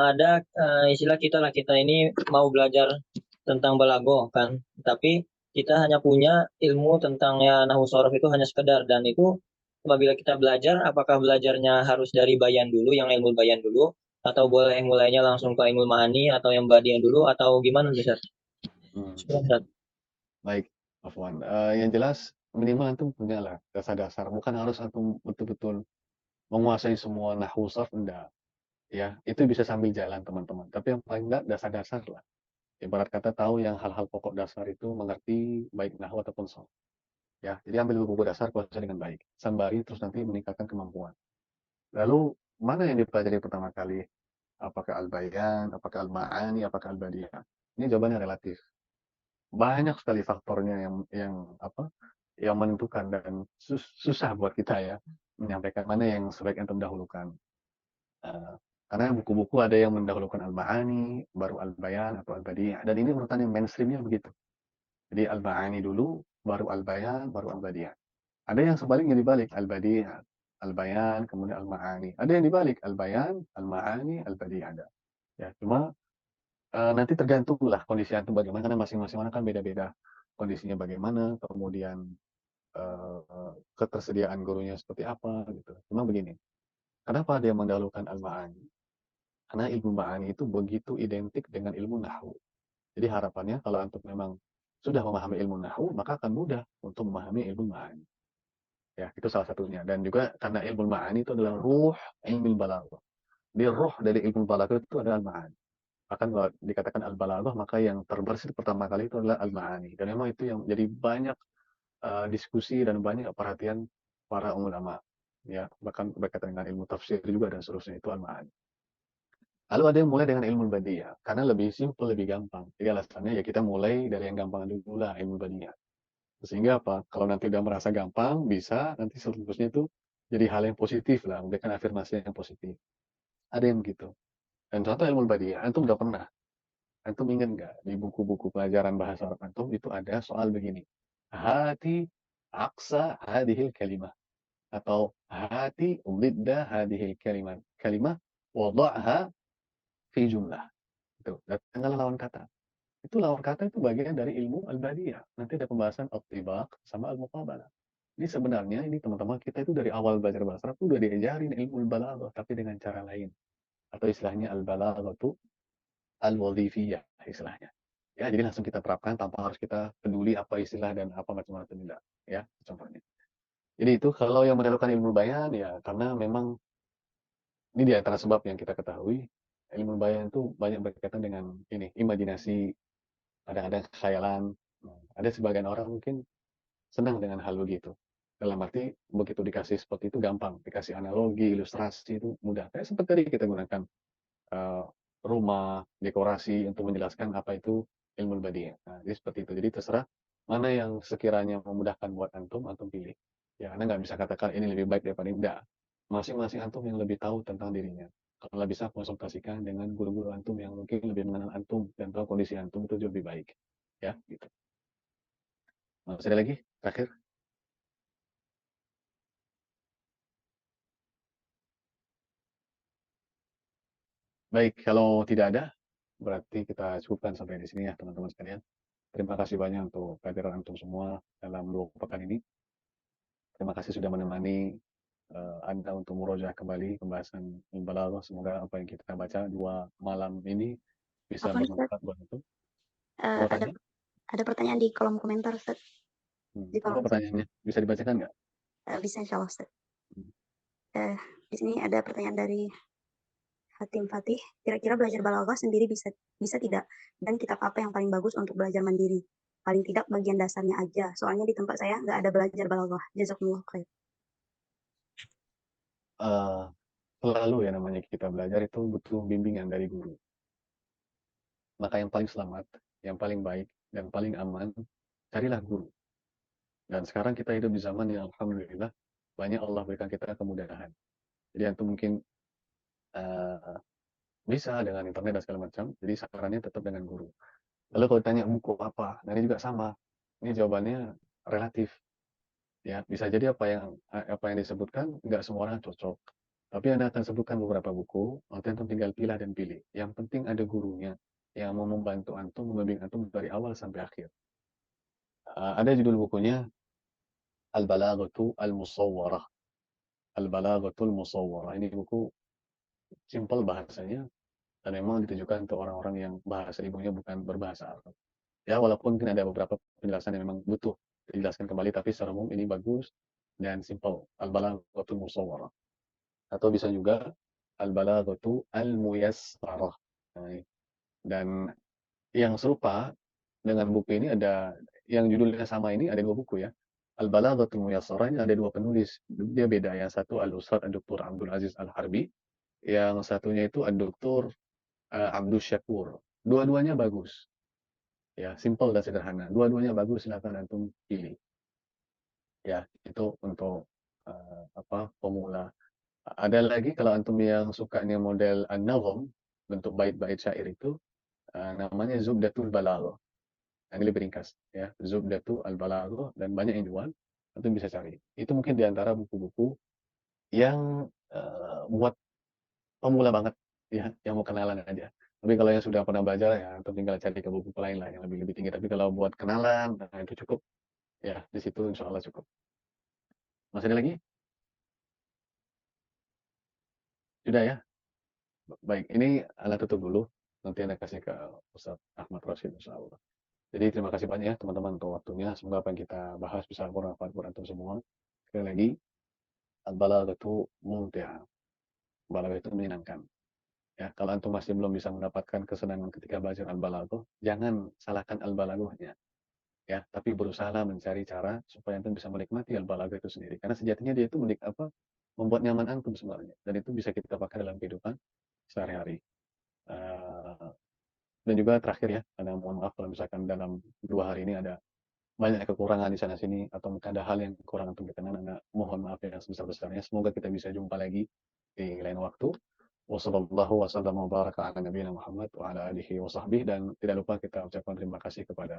ada istilah kita ini mau belajar tentang balaghah kan, tapi kita hanya punya ilmu tentang ya nahwu sorof itu hanya sekedar, dan itu apabila kita belajar, apakah belajarnya harus dari bayan dulu, yang ilmu bayan dulu, atau boleh mulainya langsung ke ilmu ma'ani atau yang badian dulu, atau gimana Ustaz? Syukran. Baik, Afwan. Yang jelas minimal antum punya lah dasar-dasar. Bukan harus antum betul-betul menguasai semua nahwu sarf, enggak. Ya, itu bisa sambil jalan teman-teman. Tapi yang paling enggak dasar-dasar lah. Ibarat kata tahu yang hal-hal pokok dasar itu, mengerti baik nahwu ataupun sarf. Ya, jadi ambil buku dasar, kuasai dengan baik. Sembari terus nanti meningkatkan kemampuan. Lalu mana yang dipelajari pertama kali? Apakah al-bayan, apakah al-ma'ani, apakah al-badi'ah? Ini jawabannya relatif. Banyak sekali faktornya yang menentukan, dan susah buat kita ya menyampaikan mana yang sebaik antum dahulukan. Karena buku-buku ada yang mendahulukan al-ma'ani, baru al-bayan atau al-badi'ah, dan ini urutan yang mainstreamnya begitu. Jadi al-ma'ani dulu, baru al-bayan, baru al-badi'ah. Ada yang sebaliknya dibalik, al-badi'ah, al-bayan, kemudian al-ma'ani. Ada yang dibalik, al-bayan, al-ma'ani, al-badi'ah ada. Ya, cuma nanti tergantunglah kondisi antum bagaimana, karena masing-masing orang kan beda-beda kondisinya bagaimana, kemudian ketersediaan gurunya seperti apa gitu. Cuma begini, kenapa dia mendahulukan al-ma'ani? Karena ilmu ma'ani itu begitu identik dengan ilmu nahwu. Jadi harapannya kalau antum memang sudah memahami ilmu nahwu, maka akan mudah untuk memahami ilmu ma'ani. Ya, itu salah satunya. Dan juga karena ilmu ma'ani itu adalah ruh ilmu balaghah. Di ruh dari ilmu balaghah itu adalah al-ma'ani. Bahkan kalau dikatakan al-balaghah, maka yang terbersih pertama kali itu adalah al-ma'ani. Dan memang itu yang jadi banyak diskusi dan banyak perhatian para ulama. Ya, bahkan berkaitan dengan ilmu tafsir juga dan seterusnya, itu al-ma'ani. Lalu ada yang mulai dengan ilmu badiah, karena lebih simpel, lebih gampang. Jadi alasannya ya kita mulai dari yang gampang dulu lah, ilmu badiah. Sehingga apa? Kalau nanti udah merasa gampang, bisa nanti seterusnya itu jadi hal yang positif lah, memberikan afirmasi yang positif. Ada yang begitu. Dan contoh ilmu badiah, antum udah pernah. Antum ingat nggak di buku-buku pelajaran bahasa Arab antum itu ada soal begini. Hati aksa hadihil kalimah. Atau hati lidda hadihil kalimah. Kalimah wada'ha fi jumlah. Itu. Datanglah lawan kata. Itu lawan kata itu bagian dari ilmu al-badiah. Nanti ada pembahasan al-tibaq sama al-muqabalah. Ini sebenarnya ini teman-teman kita itu dari awal belajar bahasa Arab itu udah diajarin ilmu al-balaghah tapi dengan cara lain. Atau istilahnya al-balaghah itu al-wadhifiyah istilahnya. Ya, jadi langsung kita terapkan tanpa harus kita peduli apa istilah dan apa macam-macam tidak. Ya, contohnya. Jadi itu kalau yang mendahulukan ilmu bayan ya karena memang ini di antara sebab yang kita ketahui ilmu bayan itu banyak berkaitan dengan ini imajinasi, kadang-kadang khayalan. Ada sebagian orang mungkin senang dengan hal begitu. Dalam arti begitu dikasih seperti itu gampang, dikasih analogi, ilustrasi itu mudah. Kayak seperti tadi kita gunakan rumah, dekorasi untuk menjelaskan apa itu ilmu badiah. Nah, jadi seperti itu. Jadi terserah mana yang sekiranya memudahkan buat antum, antum pilih. Ya, Anda nggak bisa katakan ini lebih baik daripada ini. Enggak. Masing-masing antum yang lebih tahu tentang dirinya. Kalau bisa konsultasikan dengan guru-guru antum yang mungkin lebih mengenal antum dan tahu kondisi antum itu jauh lebih baik. Ya, gitu. Masih ada lagi? Terakhir? Baik, kalau tidak ada, berarti kita cukupkan sampai di sini ya teman-teman sekalian. Terima kasih banyak untuk kehadiran antum semua dalam 2 pekan ini. Terima kasih sudah menemani Anda untuk murojaah kembali pembahasan al-balaghah. Semoga apa yang kita baca 2 malam ini bisa Afwan, Ustaz. bermanfaat buat antum. Mau tanya? Ada pertanyaan di kolom komentar, Ustaz. Di Apa kolom pertanyaannya? Bisa dibacakan nggak? bisa insya Allah, Ustaz. Di sini ada pertanyaan dari Hatim Fatih. Kira-kira belajar balaghah sendiri bisa tidak? Dan kitab apa yang paling bagus untuk belajar mandiri? Paling tidak bagian dasarnya aja. Soalnya di tempat saya nggak ada belajar balaghah. Jazakumullah khair. Selalu ya namanya kita belajar itu butuh bimbingan dari guru. Maka yang paling selamat, yang paling baik, dan paling aman, carilah guru. Dan sekarang kita hidup di zaman yang alhamdulillah banyak Allah berikan kita kemudahan. Jadi antum mungkin bisa dengan internet dan segala macam. Jadi sarannya tetap dengan guru. Lalu kalau ditanya buku apa, nah ini juga sama. Ini jawabannya relatif. Ya, bisa jadi apa yang disebutkan nggak semua orang cocok. Tapi Anda akan sebutkan beberapa buku, nanti antum tinggal pilih dan pilih. Yang penting ada gurunya yang mau membantu antum, membimbing antum dari awal sampai akhir. Ada judul bukunya Al-Balaghatu Al-Musawwarah. Al-Balaghatu Al-Musawwarah. Ini buku simple bahasanya dan memang ditujukan untuk orang-orang yang bahasa ibunya bukan berbahasa Arab. Ya, walaupun mungkin ada beberapa penjelasan yang memang butuh dijelaskan kembali, tapi secara umum ini bagus dan simple. Al-Balaghatu Al-Musawwarah. Atau bisa juga Al-Balaghatu Al-Muyassarah. Nah, dan yang serupa dengan buku ini ada yang judulnya sama ini ada 2 buku ya. Al-Balaghatul Muyassarah ini ada 2 penulis. Dia beda. Yang satu Al-Ustadz Dr. Abdul Aziz Al-Harbi, yang satunya itu Dr. Abdul Syakur. Dua-duanya bagus. Ya, simple dan sederhana. Dua-duanya bagus, silakan antum pilih. Ya, itu untuk pemula. Ada lagi kalau antum yang sukanya model an-nazm, bentuk bait-bait syair itu namanya Zubdatul Balaghah. Ini lebih ringkas ya, Zubdatu Al-Balaghah, dan banyak yang jual, antum bisa cari. Itu mungkin di antara buku-buku yang buat pemula banget ya, yang mau kenalan aja. Tapi kalau yang sudah pernah belajar ya tinggal cari ke buku lain lah yang lebih tinggi. Tapi kalau buat kenalan, nah itu cukup. Ya, di situ insya Allah cukup. Masih ada lagi? Sudah ya? Baik, ini Anda tutup dulu. Nanti Anda kasih ke Ustaz Ahmad Rashid insya Allah. Jadi terima kasih banyak ya teman-teman untuk waktunya. Semoga apa yang kita bahas bisa bermanfaat buat antum semua. Sekali lagi, al-balaghatu mumti'ah. Balaghah itu menyenangkan. Ya, kalau antum masih belum bisa mendapatkan kesenangan ketika belajar al-balaghah, jangan salahkan al-balaghahnya. Ya, tapi berusahalah mencari cara supaya antum bisa menikmati al-balaghah itu sendiri. Karena sejatinya dia itu membuat nyaman antum sebenarnya. Dan itu bisa kita pakai dalam kehidupan sehari-hari. Dan juga terakhir ya, karena mohon maaf kalau misalkan dalam 2 hari ini ada banyak kekurangan di sana sini atau mungkin ada hal yang kurang antum berkenan, Anda mohon maaf yang sebesar-besarnya. Semoga kita bisa jumpa lagi di lain waktu. Wassallallahu wasallam wa baraka ala nabiyina Muhammad wa ala alihi wa sahbihi. Dan tidak lupa kita ucapkan terima kasih kepada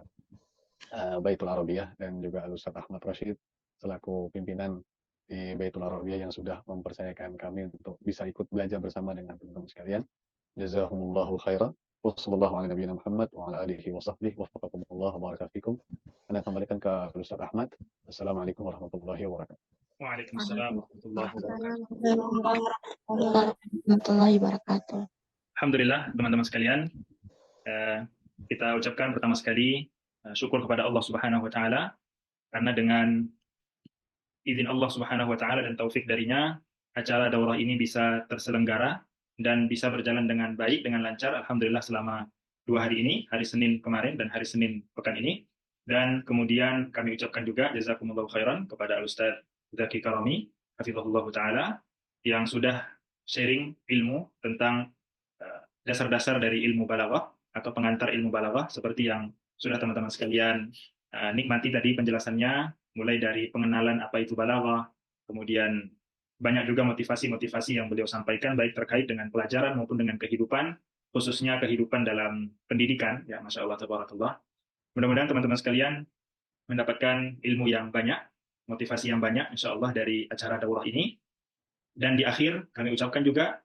Baitul Arabiyah dan juga Ustaz Ahmad Rashid selaku pimpinan di Baitul Arabiyah yang sudah mempercayakan kami untuk bisa ikut belajar bersama dengan teman-teman sekalian. Jazakumullahu khairan. Wassallallahu ala nabiyina Muhammad wa ala alihi wa sahbihi waffaqakumullah wa baraka fikum. Anda kembalikan ke Ustaz Ahmad. Assalamualaikum warahmatullahi wabarakatuh. Waalaikumsalam warahmatullahi wabarakatuh. Alhamdulillah teman-teman sekalian, kita ucapkan pertama sekali syukur kepada Allah Subhanahu wa taala karena dengan izin Allah Subhanahu wa taala dan taufik darinya acara daurah ini bisa terselenggara dan bisa berjalan dengan baik, dengan lancar, alhamdulillah selama 2 hari ini, hari Senin kemarin dan hari Senin pekan ini. Dan kemudian kami ucapkan juga jazakumullahu khairan kepada Al-Ustaz Zaki Karami hafizahullah taala yang sudah sharing ilmu tentang dasar-dasar dari ilmu balaghah atau pengantar ilmu balaghah seperti yang sudah teman-teman sekalian nikmati tadi penjelasannya, mulai dari pengenalan apa itu balaghah, kemudian banyak juga motivasi-motivasi yang beliau sampaikan baik terkait dengan pelajaran maupun dengan kehidupan, khususnya kehidupan dalam pendidikan. Ya, Masya Allah, tabarakallah. Mudah-mudahan teman-teman sekalian mendapatkan ilmu yang banyak, motivasi yang banyak insya Allah dari acara daurah ini. Dan di akhir kami ucapkan juga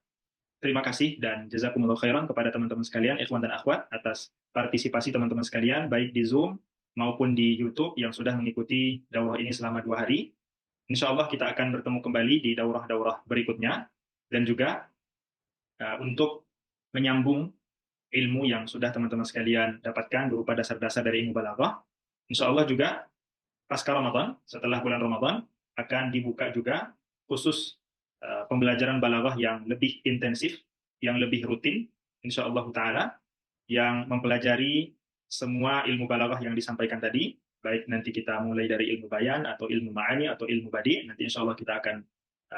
terima kasih dan jazakumullah khairan kepada teman-teman sekalian, ikhwan dan akhwat, atas partisipasi teman-teman sekalian baik di Zoom maupun di YouTube yang sudah mengikuti daurah ini selama 2 hari. Insya Allah kita akan bertemu kembali di daurah-daurah berikutnya dan juga untuk menyambung ilmu yang sudah teman-teman sekalian dapatkan berupa dasar-dasar dari ilmu balaghah. Insya Allah juga pasca Ramadan, setelah bulan Ramadan, akan dibuka juga khusus pembelajaran balaghah yang lebih intensif, yang lebih rutin, insya Allah ta'ala, yang mempelajari semua ilmu balaghah yang disampaikan tadi, baik nanti kita mulai dari ilmu bayan, atau ilmu ma'ani, atau ilmu badi, nanti insya Allah kita akan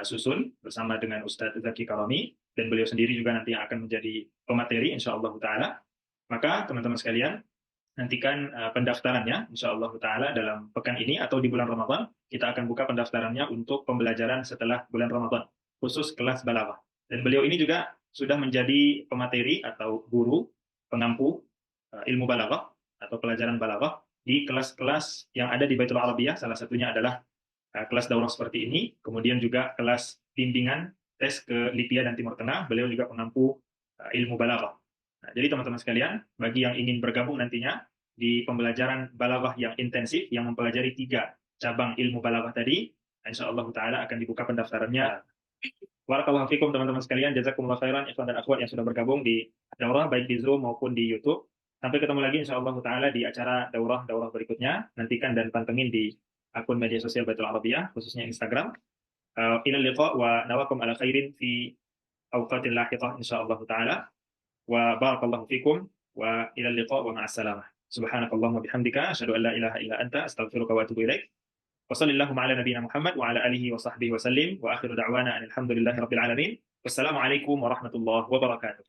susun bersama dengan Ustaz Zaki Karami, dan beliau sendiri juga nanti yang akan menjadi pemateri, insya Allah ta'ala. Maka teman-teman sekalian, nantikan pendaftarannya, insya Allah ta'ala dalam pekan ini atau di bulan Ramadan, kita akan buka pendaftarannya untuk pembelajaran setelah bulan Ramadan, khusus kelas balaghah. Dan beliau ini juga sudah menjadi pemateri atau guru pengampu ilmu balaghah atau pelajaran balaghah di kelas-kelas yang ada di Baitul Arabiyah. Salah satunya adalah kelas daurah seperti ini, kemudian juga kelas bimbingan tes ke Libya dan Timur Tengah. Beliau juga pengampu ilmu balaghah. Nah, jadi teman-teman sekalian, bagi yang ingin bergabung nantinya di pembelajaran balaghah yang intensif, yang mempelajari 3 cabang ilmu balaghah tadi, insya Allah ta'ala akan dibuka pendaftarannya. Barakallahu fikum teman-teman sekalian, jazakumullah khairan ikhwan dan akhwat yang sudah bergabung di daurah baik di Zoom maupun di YouTube. Sampai ketemu lagi insya Allah ta'ala di acara daurah-daurah berikutnya. Nantikan dan pantengin di akun media sosial Baitul Arabiyah, khususnya Instagram. Ila liqa wa nawakum ala khairin fi awqatin lahiqah insya Allah ta'ala. Wa barakallahu fikum wa ila liqa wa ma'assalamah. Subhanakallahumma bihamdika asyhadu an la ilaha illa anta astaghfiruka wa atubu ilaik. Wa sallallahu ala nabiyyina Muhammad wa ala alihi wa sahbihi wa sallim wa akhiru da'wana alhamdulillahi rabbil alamin. Wassalamualaikum warahmatullahi wabarakatuh.